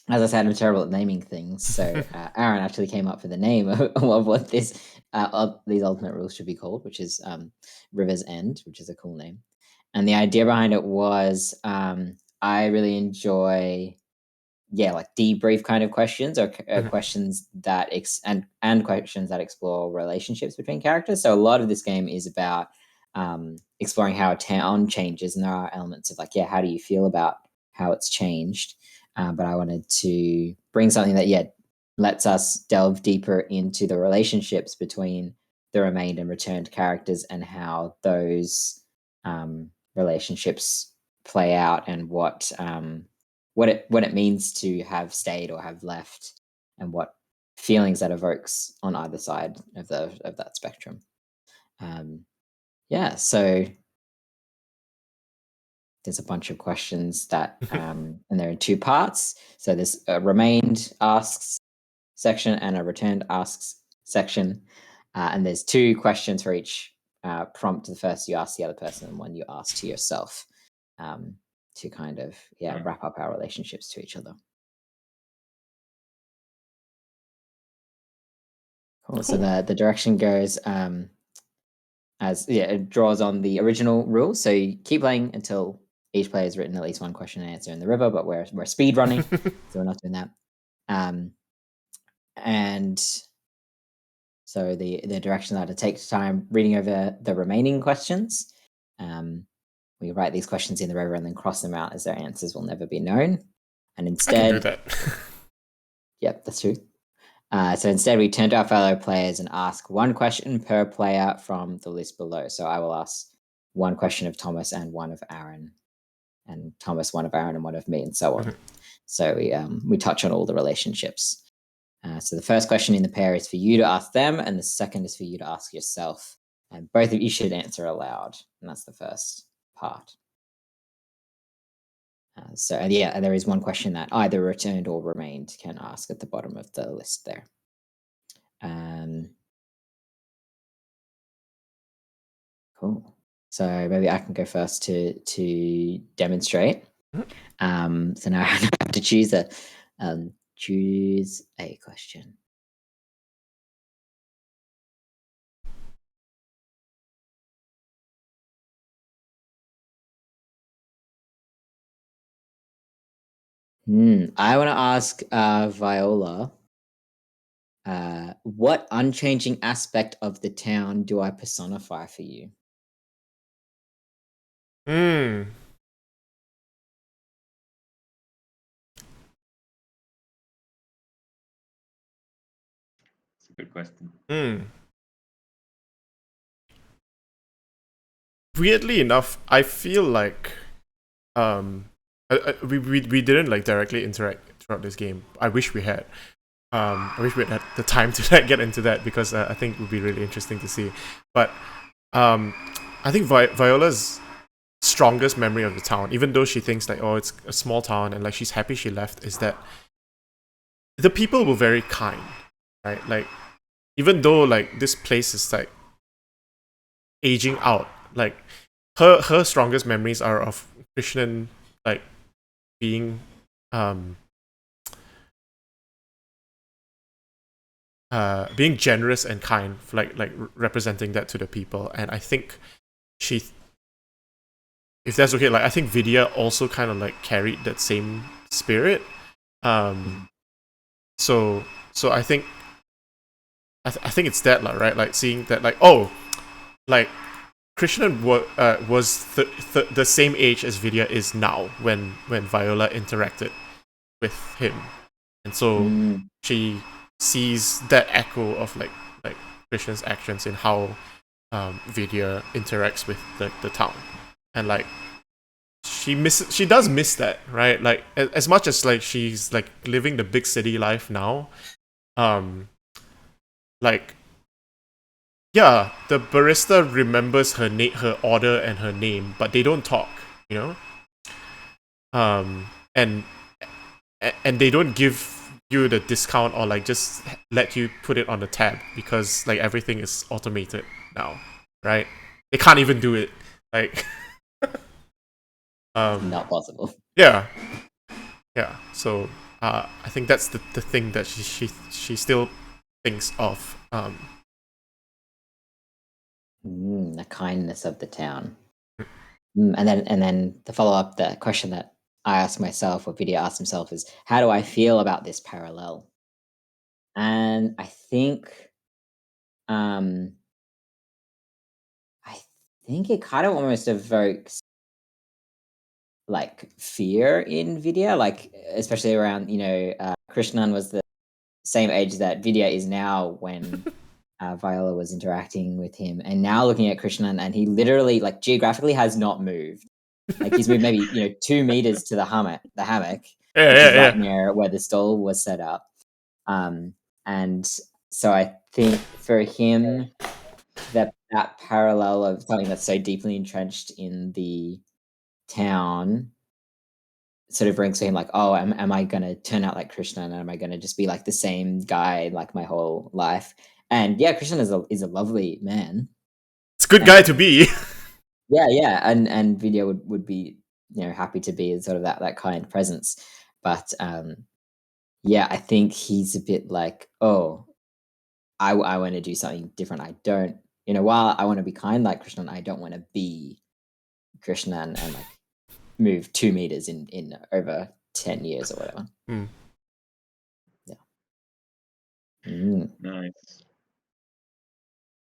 as I said, I'm terrible at naming things. So, Aaron actually came up with the name of what these alternate rules should be called, which is River's End, which is a cool name. And the idea behind it was I really enjoy, like debrief kind of questions or questions that and questions that explore relationships between characters. So a lot of this game is about exploring how a town changes, and there are elements of like, how do you feel about how it's changed? But I wanted to bring something that lets us delve deeper into the relationships between the remained and returned characters and how those relationships play out and what it means to have stayed or have left, and what feelings that evokes on either side of that spectrum. So there's a bunch of questions that and they're in two parts. So there's a remained asks section and a returned asks section, and there's two questions for each prompt. The first you ask the other person, and one you ask to yourself, to kind of wrap up our relationships to each other. Cool. So the direction goes as it draws on the original rules. So you keep playing until each player has written at least one question and answer in the river, but we're speed running, so we're not doing that. And so the direction that it takes time reading over the remaining questions. We write these questions in the river and then cross them out as their answers will never be known. And instead, I can do that. Yep, that's true. So instead, we turn to our fellow players and ask one question per player from the list below. So I will ask one question of Thomas and one of Aaron, and Thomas one of Aaron and one of me, and so on. So we touch on all the relationships. So the first question in the pair is for you to ask them, and the second is for you to ask yourself. And both of you should answer aloud, and that's the first part. And there is one question that either returned or remained can ask at the bottom of the list there. Cool. So maybe I can go first to demonstrate. So now I have to choose a question. I want to ask Viola, what unchanging aspect of the town do I personify for you? Hmm. It's a good question. Weirdly enough, I feel like we didn't like directly interact throughout this game. I wish we had. I wish we had the time to like get into that, because I think it would be really interesting to see. But I think Viola's strongest memory of the town, even though she thinks like, oh, it's a small town and like she's happy she left, is that the people were very kind, right? Like, even though like this place is like aging out, like her strongest memories are of Krishnan like being being generous and kind, like representing that to the people. And I think she, if that's okay, like I think Vidya also kind of like carried that same spirit. So I think I think it's that, like, right? Like seeing that, like, oh, like Krishnan was the same age as Vidya is now when Viola interacted with him, and so she sees that echo of like Krishnan's actions in how Vidya interacts with the town, and like she does miss that, right? Like as much as like she's like living the big city life now, like yeah, the barista remembers her order and her name, but they don't talk, you know. And they don't give you the discount or like just let you put it on the tab because like everything is automated now, right? They can't even do it, like Not possible. yeah. So I think that's the thing that she still thinks of. The kindness of the town. And then the follow up, the question that I ask myself, or Vidya asks himself, is how do I feel about this parallel? And um, I think it kind of almost evokes like fear in Vidya, like especially around Krishnan was the same age that Vidya is now when Viola was interacting with him, and now looking at Krishnan, and he literally like geographically has not moved. Like he's moved maybe 2 meters to the hammock, which is right near where the stall was set up. And so I think for him that parallel of something that's so deeply entrenched in the town sort of brings to him like, oh, am I gonna turn out like Krishna, and am I gonna just be like the same guy like my whole life? And yeah, Krishna is a lovely man. It's a good guy to be. Yeah, and Vidya would be happy to be sort of that kind presence, but yeah, I think he's a bit like, oh, I want to do something different. I don't, while I want to be kind like Krishna, I don't want to be Krishna and like move 2 meters in over 10 years or whatever. Yeah. Nice.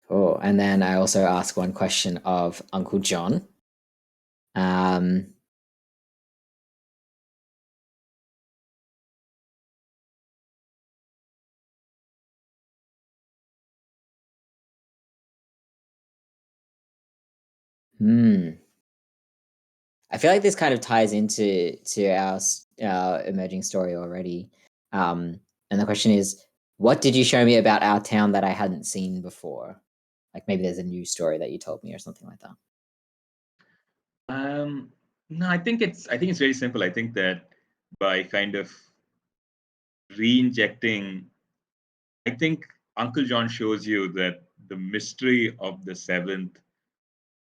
Cool. And then I also ask one question of Uncle John. I feel like this kind of ties into our emerging story already. And the question is, what did you show me about our town that I hadn't seen before? Like maybe there's a new story that you told me or something like that. No, I think it's very simple. I think that by kind of re-injecting, I think Uncle John shows you that the mystery of the seventh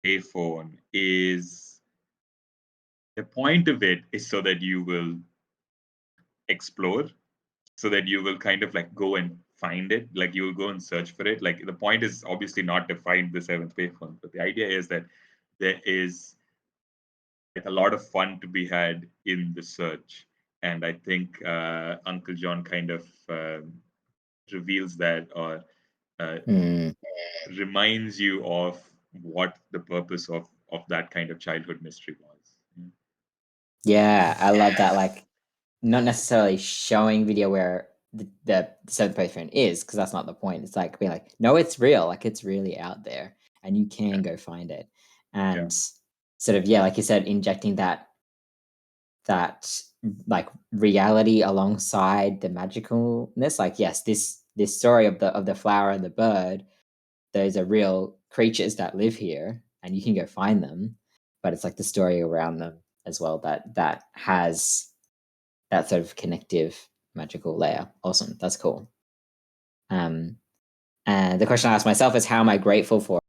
iPhone is, the point of it is so that you will explore, so that you will kind of like go and find it, like you will go and search for it. Like the point is obviously not to find the seventh iPhone, but the idea is that there is a lot of fun to be had in the search. And I think Uncle John kind of reveals that, or uh, reminds you of what the purpose of that kind of childhood mystery was. Yeah, I love that. Like, not necessarily showing video where the seventh iPhone is, because that's not the point. It's like being like, no, it's real. Like, it's really out there, and you can go find it. And sort of, yeah, like you said, injecting that like reality alongside the magicalness. Like, yes, this story of the flower and the bird, those are real creatures that live here, and you can go find them. But it's like the story around them as well that has that sort of connective magical layer. Awesome, that's cool. And the question I ask myself is, how am I grateful for?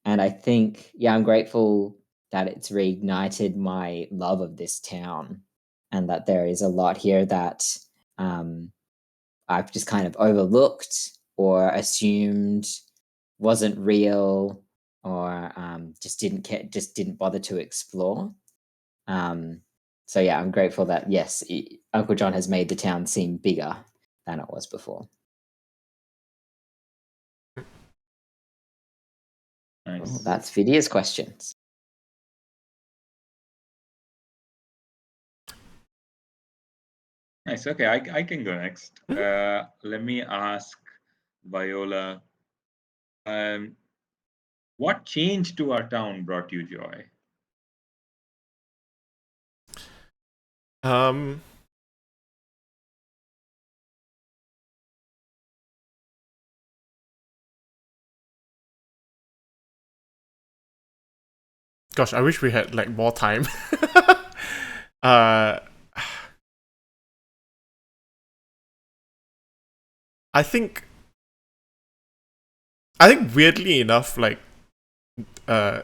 And I think, yeah, I'm grateful that it's reignited my love of this town, and that there is a lot here that I've just kind of overlooked or assumed wasn't real, or just didn't bother to explore. So yeah, I'm grateful that yes, Uncle John has made the town seem bigger than it was before. Well, Nice. that's Vidya's questions. Nice. Okay, I can go next. Let me ask Viola, what change to our town brought you joy? Um, Gosh, I wish we had like more time. uh, I think weirdly enough, like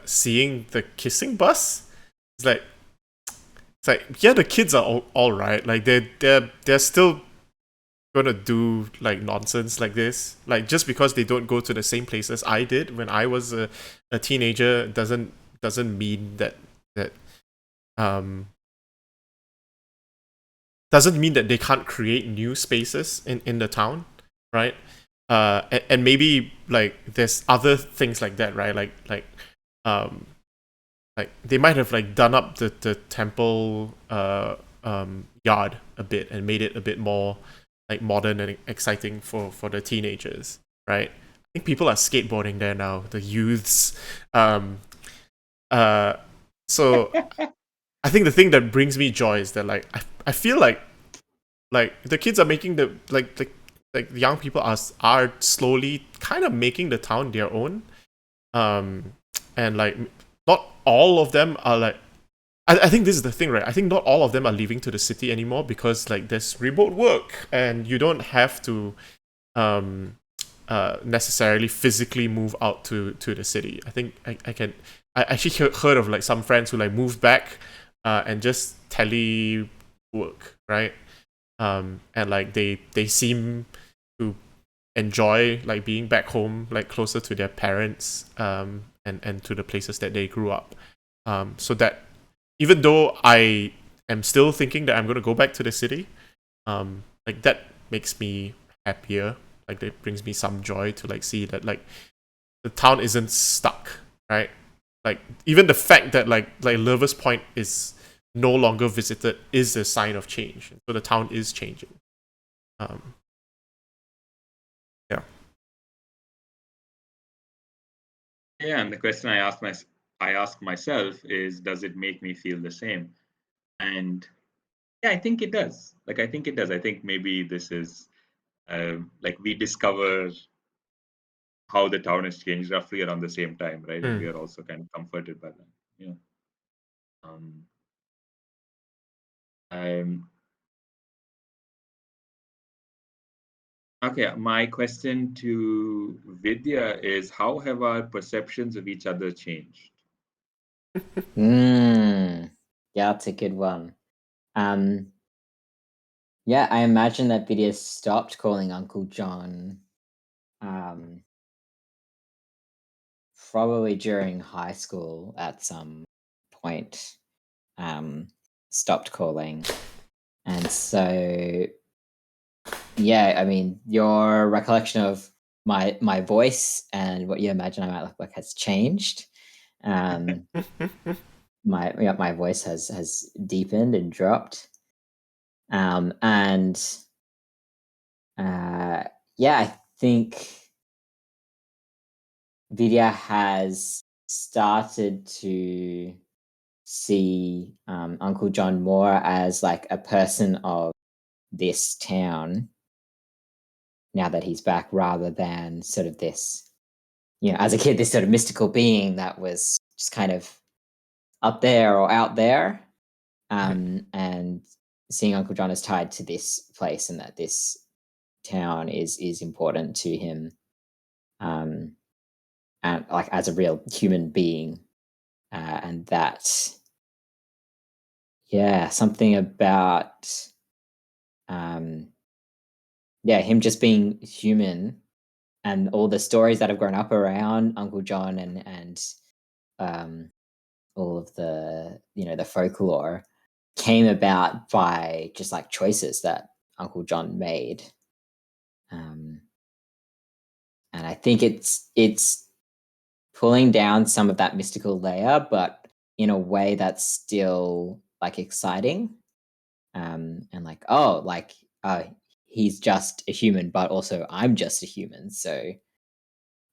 seeing the kissing bus, it's like yeah, the kids are all right. Like they're still gonna do like nonsense like this. Like just because they don't go to the same places I did when I was a teenager doesn't mean that um doesn't mean that they can't create new spaces in the town, right? And maybe like there's other things like that, right? Um like they might have like done up the temple yard a bit and made it a bit more like modern and exciting for the teenagers, right? I think people are skateboarding there now, the youths. Um uh so I think the thing that brings me joy is that like I feel like the kids are making the like the young people are slowly kind of making the town their own. And like not all of them are like I think this is the thing, right? I think not all of them are leaving to the city anymore because like there's remote work and you don't have to um necessarily physically move out to the city. I think I actually heard of like some friends who like moved back and just tele work, right? And like they seem to enjoy like being back home, like closer to their parents, and to the places that they grew up. So that even though I am still thinking that I'm gonna go back to the city, like that makes me happier. Like that brings me some joy to like see that like the town isn't stuck, right? Like even the fact that like Lover's Point is no longer visited is a sign of change. So the town is changing. Um, yeah. Yeah, and the question I ask myself is, does it make me feel the same? And yeah, I think it does. Like I think it does. I think maybe this is like we discover how the town has changed roughly around the same time, right? And we Mm. are also kind of comforted by that. Yeah. Um, um, okay, my question to Vidya is, how have our perceptions of each other changed? Yeah, that's a good one. Um, yeah, I imagine that Vidya stopped calling Uncle John um, probably during high school at some point. Um, stopped calling. And so, yeah, I mean, your recollection of my voice and what you imagine I might look like has changed. Um, my voice has deepened and dropped. And yeah, I think Vidya has started to see Uncle John more as like a person of this town now that he's back, rather than sort of this, as a kid, this sort of mystical being that was just kind of up there or out there. And seeing Uncle John is tied to this place and that this town is important to him, um, and like as a real human being, and that, yeah, something about, yeah, him just being human and all the stories that have grown up around Uncle John and um, all of the the folklore came about by just like choices that Uncle John made. Um, and I think it's pulling down some of that mystical layer, but in a way that's still like exciting. And like, oh, like he's just a human, but also I'm just a human. So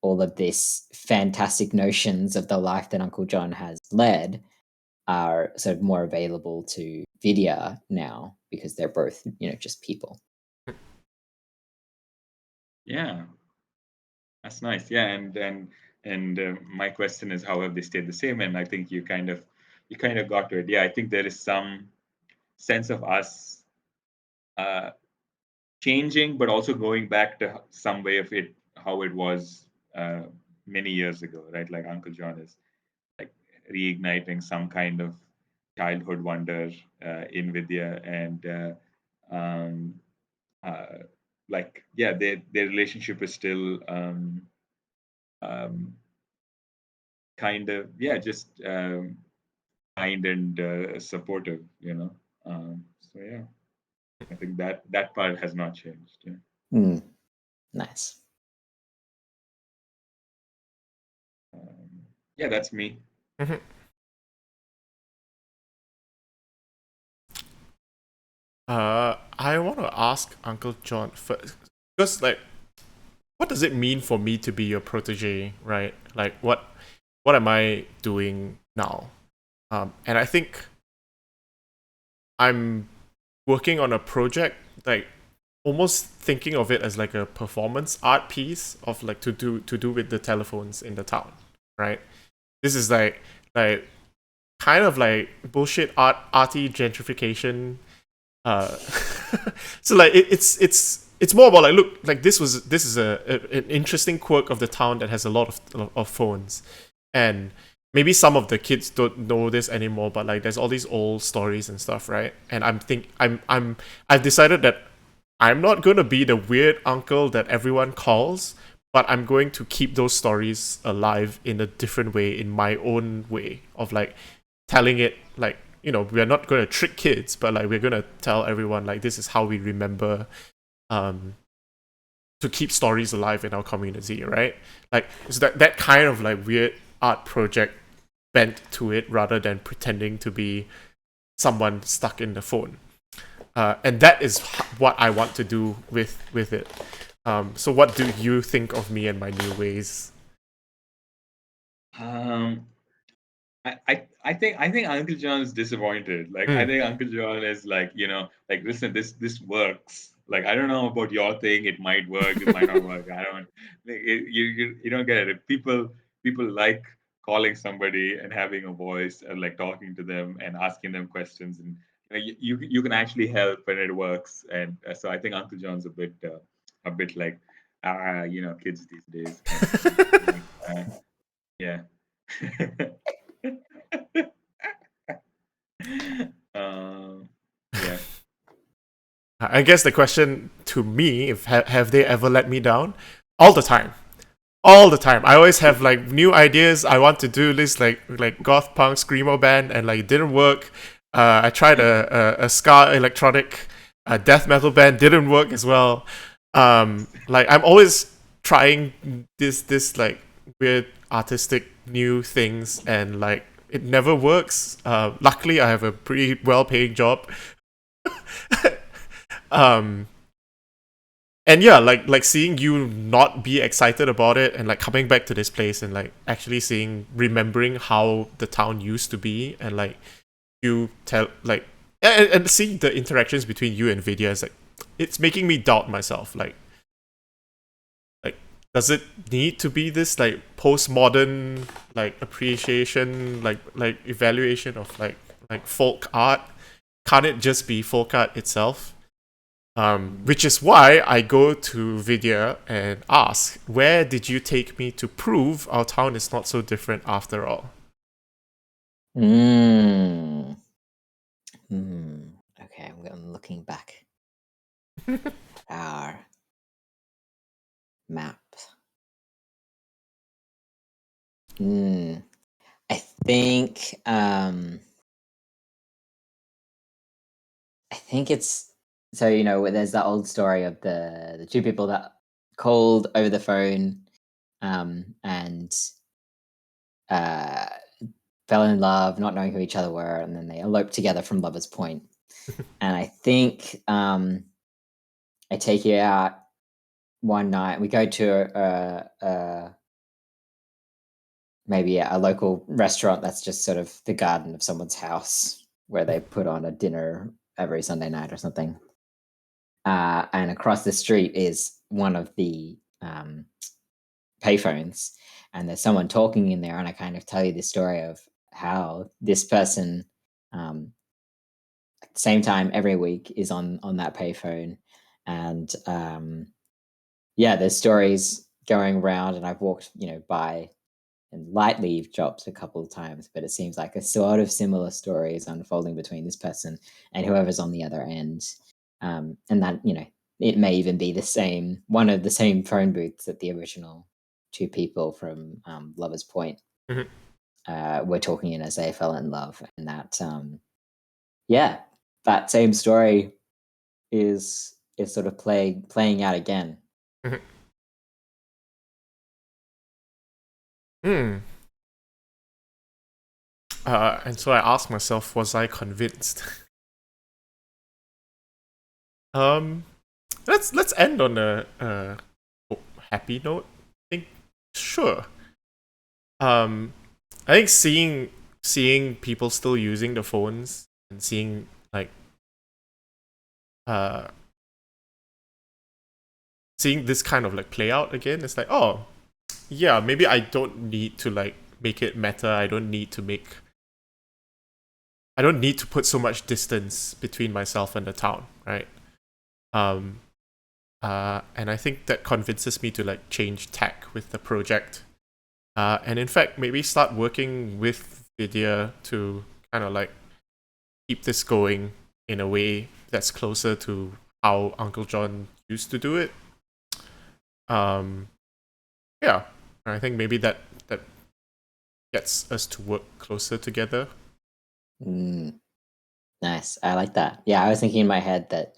all of these fantastic notions of the life that Uncle John has led are sort of more available to Vidya now because they're both, just people. Yeah, that's nice. Yeah, and my question is, how have they stayed the same? And I think you kind of got to it. Yeah, I think there is some sense of us uh, changing, but also going back to some way of it, how it was uh, many years ago, right? Like Uncle John is like reigniting some kind of childhood wonder in Vidya, and um, uh, like yeah, their relationship is still um, kind of just kind and supportive, So yeah, I think that part has not changed. Yeah. Mm, nice. Yeah, that's me. Mhm. I want to ask Uncle John first, because like, what does it mean for me to be your protege, right? Like, what am I doing now? And I think I'm working on a project, like almost thinking of it as like a performance art piece of like to do with the telephones in the town, right? This is like kind of like bullshit arty gentrification. Uh, so like it's more about like, look, like this is an interesting quirk of the town that has a lot of phones, and maybe some of the kids don't know this anymore, but like there's all these old stories and stuff, right? And I've decided that I'm not going to be the weird uncle that everyone calls, but I'm going to keep those stories alive in a different way, in my own way of like telling it, like, we're not going to trick kids, but like we're going to tell everyone like this is how we remember, um to keep stories alive in our community, right? Like it's that kind of like weird art project bent to it, rather than pretending to be someone stuck in the phone. And that is what I want to do with it. So what do you think of me and my new ways? Um, I think Uncle John is disappointed. Like I Mm. think Uncle John is like, like listen, this works. Like I don't know about your thing. It might work. It might not work. I don't. You don't get it. People like calling somebody and having a voice and like talking to them and asking them questions, and you can actually help when it works. And so I think Uncle John's a bit like kids these days kind of thing. Like, yeah. Um, yeah. I guess the question to me, if have they ever let me down? All the time. All the time. I always have like new ideas. I want to do this like goth punk screamo band, and like it didn't work. I tried a ska electronic death metal band, didn't work as well. Like I'm always trying this like weird artistic new things, and like it never works. Luckily, I have a pretty well paying job. um, and yeah, like seeing you not be excited about it, and like coming back to this place, and like actually remembering how the town used to be, and like you tell like and seeing the interactions between you and Vidya is like, it's making me doubt myself. Like does it need to be this like postmodern like appreciation, like evaluation of like folk art? Can't it just be folk art itself? Which is why I go to Vidya and ask, where did you take me to prove our town is not so different after all? Mm. Okay, I'm looking back at our map. I think it's so there's that old story of the two people that called over the phone and uh fell in love, not knowing who each other were, and then they eloped together from Lover's Point. And I think I take you out one night. We go to maybe a local restaurant that's just sort of the garden of someone's house where they put on a dinner every Sunday night or something. And across the street is one of the payphones, and there's someone talking in there, and I kind of tell you the story of how this person, at the same time every week, is on that payphone, and yeah, there's stories going around, and I've walked by and lightly eavesdropped a couple of times, but it seems like a sort of similar story is unfolding between this person and whoever's on the other end. And that, it may even be one of the same phone booths that the original two people from Lover's Point Mhm. were talking in as they fell in love. And that, yeah, that same story is sort of playing out again. Mhm. Hmm. And so I asked myself, was I convinced? um, let's end on a happy note. I think sure. I think seeing people still using the phones and seeing like uh seeing this kind of like play out again, it's like, oh yeah, maybe I don't need to like make it meta. I don't need to put so much distance between myself and the town, right? Um, and I think that convinces me to like change tack with the project. And in fact, maybe start working with Vidya to kind of like keep this going in a way that's closer to how Uncle John used to do it. Um, yeah, I think maybe that gets us to work closer together. Mm, nice. I like that. Yeah, I was thinking in my head that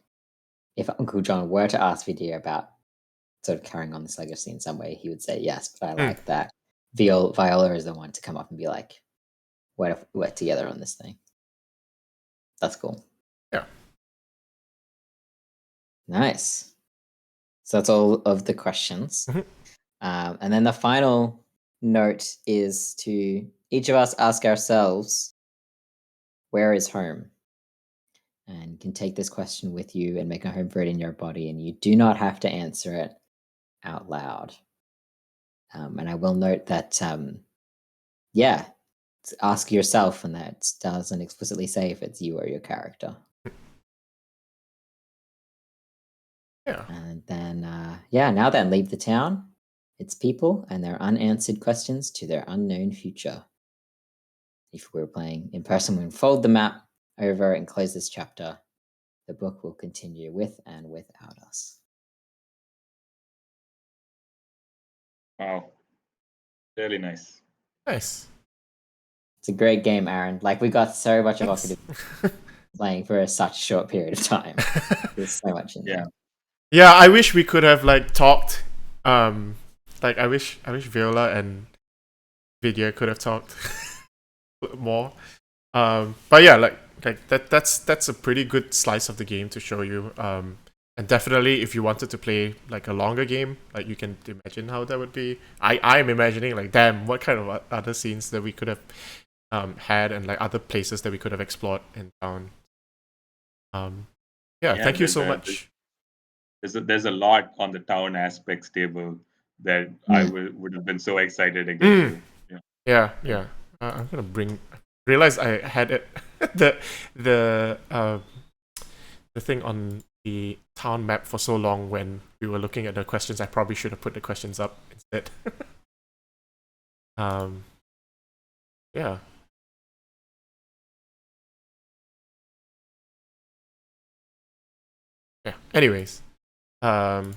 if Uncle John were to ask Vidya about sort of carrying on this legacy in some way, he would say yes. But I Mm, like that Viola is the one to come up and be like, we're together on this thing. That's cool. yeah. Nice. So that's all of the questions. Mhm. And then the final note is to each of us ask ourselves, where is home? And you can take this question with you and make a home for it in your body, and you do not have to answer it out loud. And I will note that, yeah, ask yourself, and that doesn't explicitly say if it's you or your character. Yeah. And then, yeah, now then, leave the town, its people, and their unanswered questions to their unknown future. If we were playing in person, we fold the map over and close this chapter. The book will continue with and without us. Wow, really nice. Nice. It's a great game, Aaron. Like, we got so much of Thanks. playing for such a short period of time. There's so much in Yeah. there. Yeah, I wish we could have like talked. Like I wish Viola and Vidya could have talked more. But yeah, like that's a pretty good slice of the game to show you. And definitely if you wanted to play like a longer game, like you can imagine how that would be. I'm imagining like, damn, what kind of other scenes that we could have had, and like other places that we could have explored in town. Yeah, Yeah, thank you so much. there's a lot on the town aspects table that I Mm. would have been so excited to get Mm, to. Yeah. yeah, Yeah. yeah. I'm gonna bring. Realize I had it the the uh the thing on the town map for so long when we were looking at the questions. I probably should have put the questions up instead. um, yeah. Yeah. Anyways, um,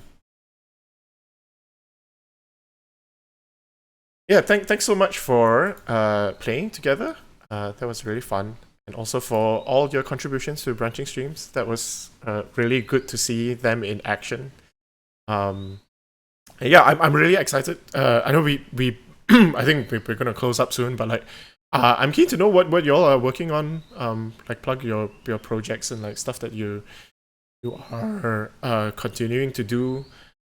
Yeah, thanks so much for playing together. That was really fun, and also for all your contributions to branching streams. That was really good to see them in action. And yeah, I'm really excited. I know we I think we're gonna close up soon, but like, I'm keen to know what y'all are working on. Like plug your projects and like stuff that you are continuing to do.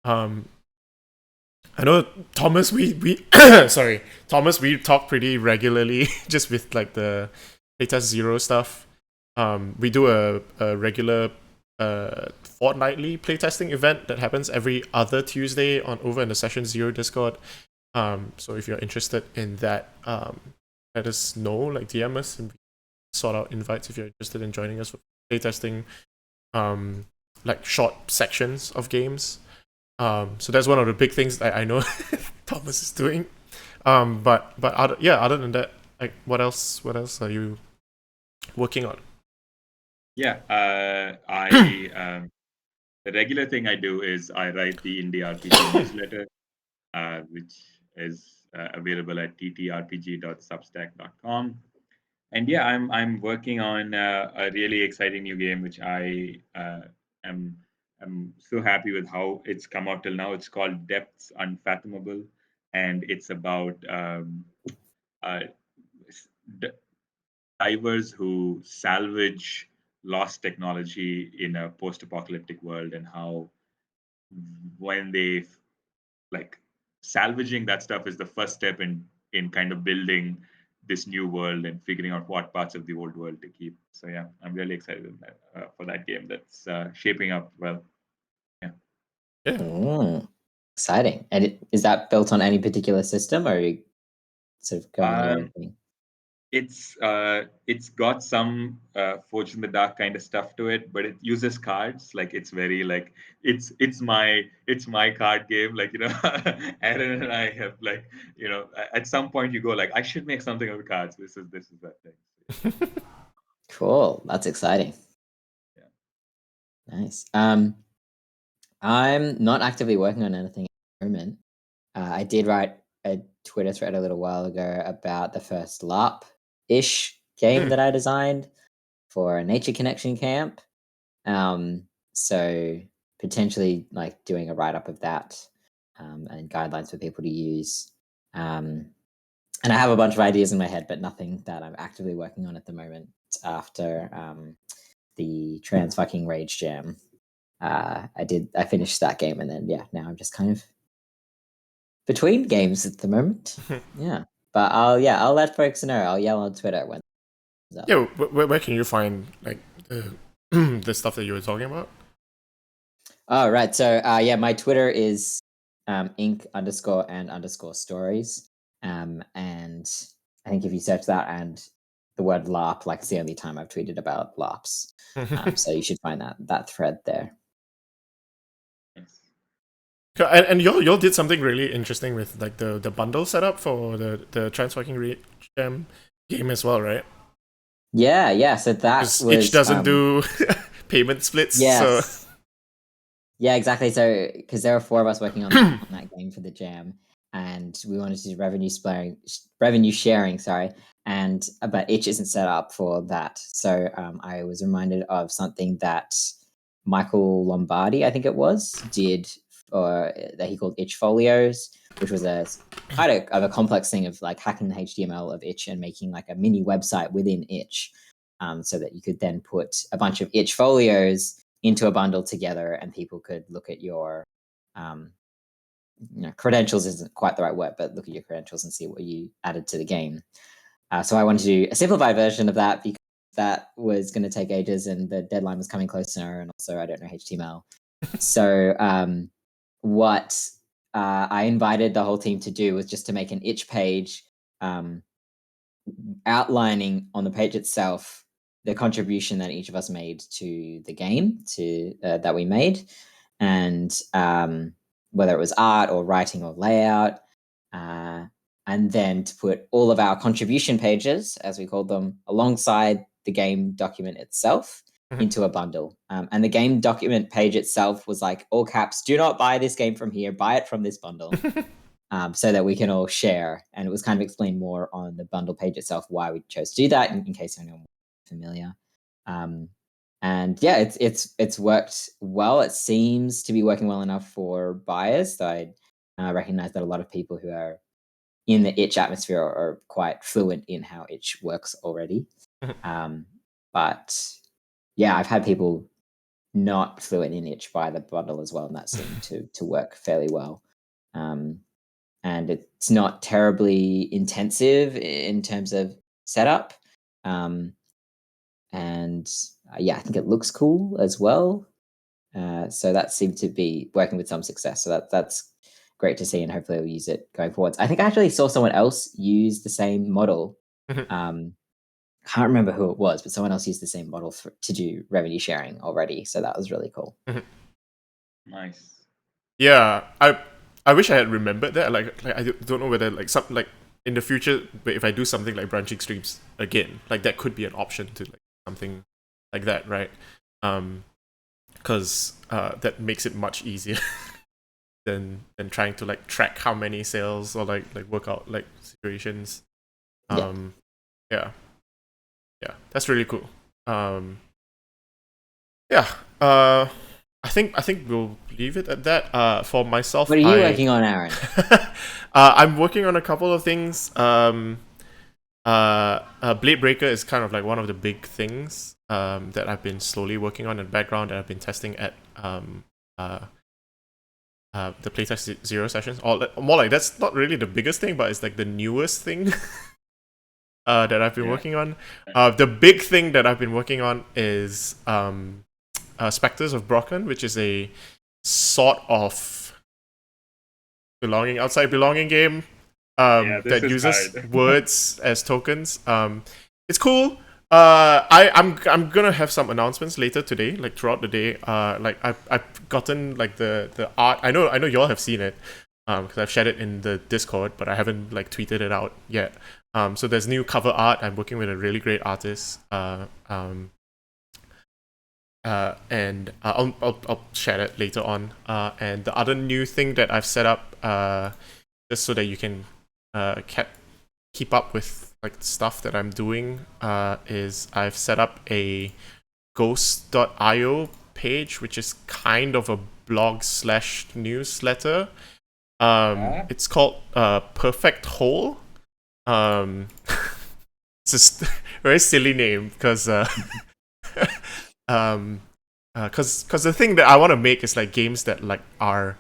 Um, I know Thomas. We sorry, Thomas. We talk pretty regularly, just with like the Playtest Zero stuff. We do a regular fortnightly playtesting event that happens every other Tuesday on over in the Session Zero Discord. So if you're interested in that, let us know. Like DM us and we sort out invites if you're interested in joining us for playtesting. Like short sections of games. So that's one of the big things that I know Thomas is doing. But other than that, like what else are you working on? Yeah, I the regular thing I do is I write the Indie RPG newsletter, which is available at ttrpg.substack.com. And yeah, I'm working on a really exciting new game, which I am I'm so happy with how it's come out till now. It's called Depths Unfathomable, and it's about uh, d- divers who salvage lost technology in a post-apocalyptic world, and how when they like salvaging that stuff is the first step in kind of building this new world and figuring out what parts of the old world to keep. So yeah, I'm really excited for that game that's shaping up well. Yeah. Mm, exciting. And is that built on any particular system, or are you sort of going your own Um, thing? it's got some Forge in the Dark kind of stuff to it, but it uses cards. Like it's very like it's my card game. Like Aaron and I have like at some point you go like I should make something of the cards. This is that thing. Cool. That's exciting. Yeah. Nice. I'm not actively working on anything at the moment. I did write a Twitter thread a little while ago about the first LARP-ish game that I designed for a nature connection camp. So potentially like doing a write-up of that, and guidelines for people to use. And I have a bunch of ideas in my head, but nothing that I'm actively working on at the moment after the Trans Fucking Rage Jam. I finished that game, and then now I'm just kind of between games at the moment. Yeah. But I'll let folks know. I'll yell on Twitter when it's up. Yeah, where can you find like the stuff that you were talking about? Oh, right. So my Twitter is ink_and_stories. And I think if you search that and the word LARP, like it's the only time I've tweeted about LARPs. So you should find that thread there. Yes. And y'all did something really interesting with like the bundle setup for the Transfucking Jam game as well, right? Yeah. So that Because was each doesn't do payment splits, so yes. Yeah, exactly. So, because there were four of us working on that game for the jam, and we wanted to do revenue sharing. Sorry, and but itch isn't set up for that. So, I was reminded of something that Michael Lombardi, I think it was, did, or that he called itch folios, which was a quite of a complex thing of like hacking the HTML of itch and making like a mini website within itch, so that you could then put a bunch of itch folios into a bundle together, and people could look at your credentials isn't quite the right word, but look at your credentials and see what you added to the game. So I wanted to do a simplified version of that because that was going to take ages and the deadline was coming closer, and also I don't know HTML. So what I invited the whole team to do was just to make an itch page, outlining on the page itself the contribution that each of us made to the game that we made, and whether it was art or writing or layout, and then to put all of our contribution pages, as we called them, alongside the game document itself into a bundle. And the game document page itself was like all caps: "Do not buy this game from here. Buy it from this bundle." so that we can all share. And it was kind of explained more on the bundle page itself why we chose to do that, in case anyone wasn't familiar. And yeah, it's worked well. It seems to be working well enough for buyers. So I recognize that a lot of people who are in the itch atmosphere are quite fluent in how itch works already. But yeah, I've had people not fluent in itch buy the bundle as well, and that seemed to work fairly well. And it's not terribly intensive in terms of setup. And yeah, I think it looks cool as well. So that seemed to be working with some success. So that's great to see, and hopefully we'll use it going forwards. I think I actually saw someone else use the same model. Can't remember who it was, but someone else used the same model to do revenue sharing already. So that was really cool. Nice. Yeah, I wish I had remembered that. Like I don't know whether like something like in the future, but if I do something like branching streams again, like that could be an option to like something like that, right? Because that makes it much easier than trying to like track how many sales or like work out like situations. Yeah, that's really cool. I think we'll leave it at that. For myself, what are you working on, Aaron? I'm working on a couple of things. Blade Breaker is kind of like one of the big things that I've been slowly working on in the background, that I've been testing at the playtest 0 sessions. Or more like that's not really the biggest thing, but it's like the newest thing that I've been working on. The big thing that I've been working on is Spectres of Brocken, which is a sort of outside belonging game that uses words as tokens. It's cool. I'm gonna have some announcements later today, like throughout the day. Like I've gotten like the art. I know y'all have seen it, because I've shared it in the Discord, but I haven't like tweeted it out yet. So there's new cover art. I'm working with a really great artist. And I'll share that later on. And the other new thing that I've set up, just so that you can keep up with like stuff that I'm doing, is I've set up a ghost.io page, which is kind of a blog / newsletter. It's called Perfect Whole. It's a very silly name because because the thing that I want to make is like games that like are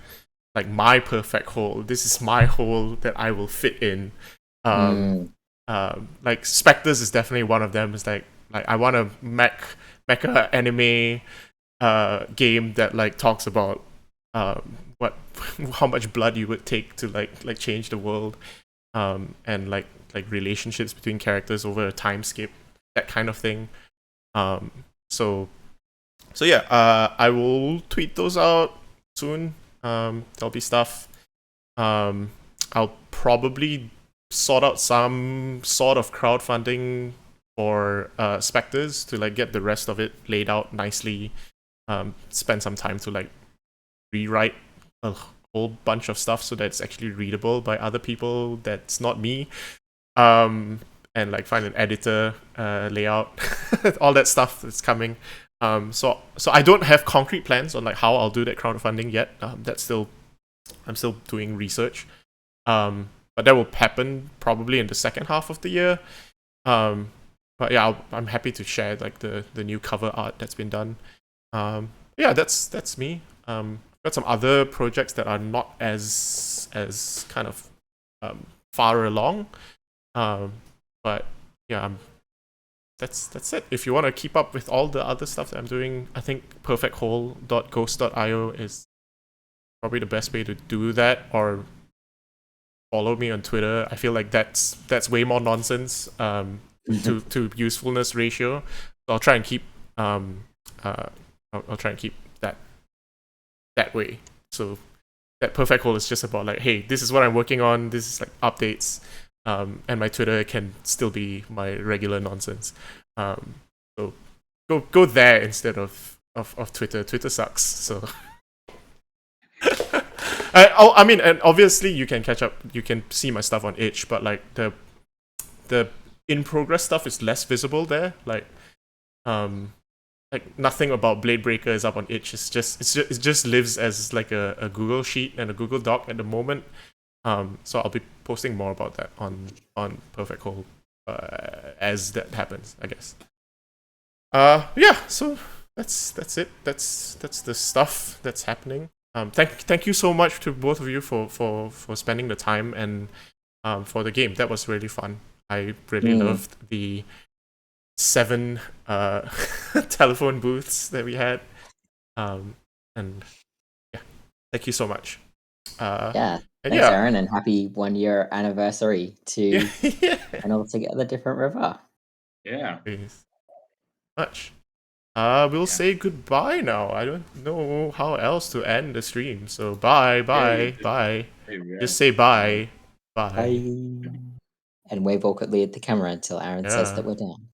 like my perfect whole. This is my whole that I will fit in. Like Spectres is definitely one of them. It's like I want a mecha anime game that like talks about how much blood you would take to like change the world, and like relationships between characters over a time skip, that kind of thing. So yeah, I will tweet those out soon. There'll be stuff. I'll probably sort out some sort of crowdfunding for Spectres to like get the rest of it laid out nicely. Spend some time to like rewrite a whole bunch of stuff so that it's actually readable by other people that's not me. And like find an editor, layout, all that stuff that's coming. So I don't have concrete plans on like how I'll do that crowdfunding yet. I'm still doing research. But that will happen probably in the second half of the year. But yeah, I'm happy to share like the new cover art that's been done. Yeah, that's me. Got some other projects that are not as kind of far along. But yeah, that's it. If you want to keep up with all the other stuff that I'm doing, I think perfectwhole.ghost.io is probably the best way to do that, or follow me on Twitter. I feel like that's way more nonsense to usefulness ratio. So I'll try and keep I'll try and keep that way. So that perfect whole is just about like, hey, this is what I'm working on, this is like updates. And my Twitter can still be my regular nonsense. So go there instead of Twitter. Twitter sucks. So I mean, and obviously you can catch up. You can see my stuff on itch, but like the in progress stuff is less visible there. Like nothing about Blade Breaker is up on itch. It just lives as like a Google sheet and a Google Doc at the moment. So I'll be posting more about that on Perfect Hole as that happens, I guess. Yeah. So that's it. That's the stuff that's happening. Thank you so much to both of you for spending the time and for the game. That was really fun. I really loved the 7 telephone booths that we had. And yeah, thank you so much. Yeah. And Thanks, yeah, Aaron, and happy 1 year anniversary to yeah. and all together different river. Yeah. Thanks much. We'll say goodbye now. I don't know how else to end the stream. So bye. Hey, Just say bye. Bye. Bye. And wave awkwardly at the camera until Aaron says Yeah. that we're done.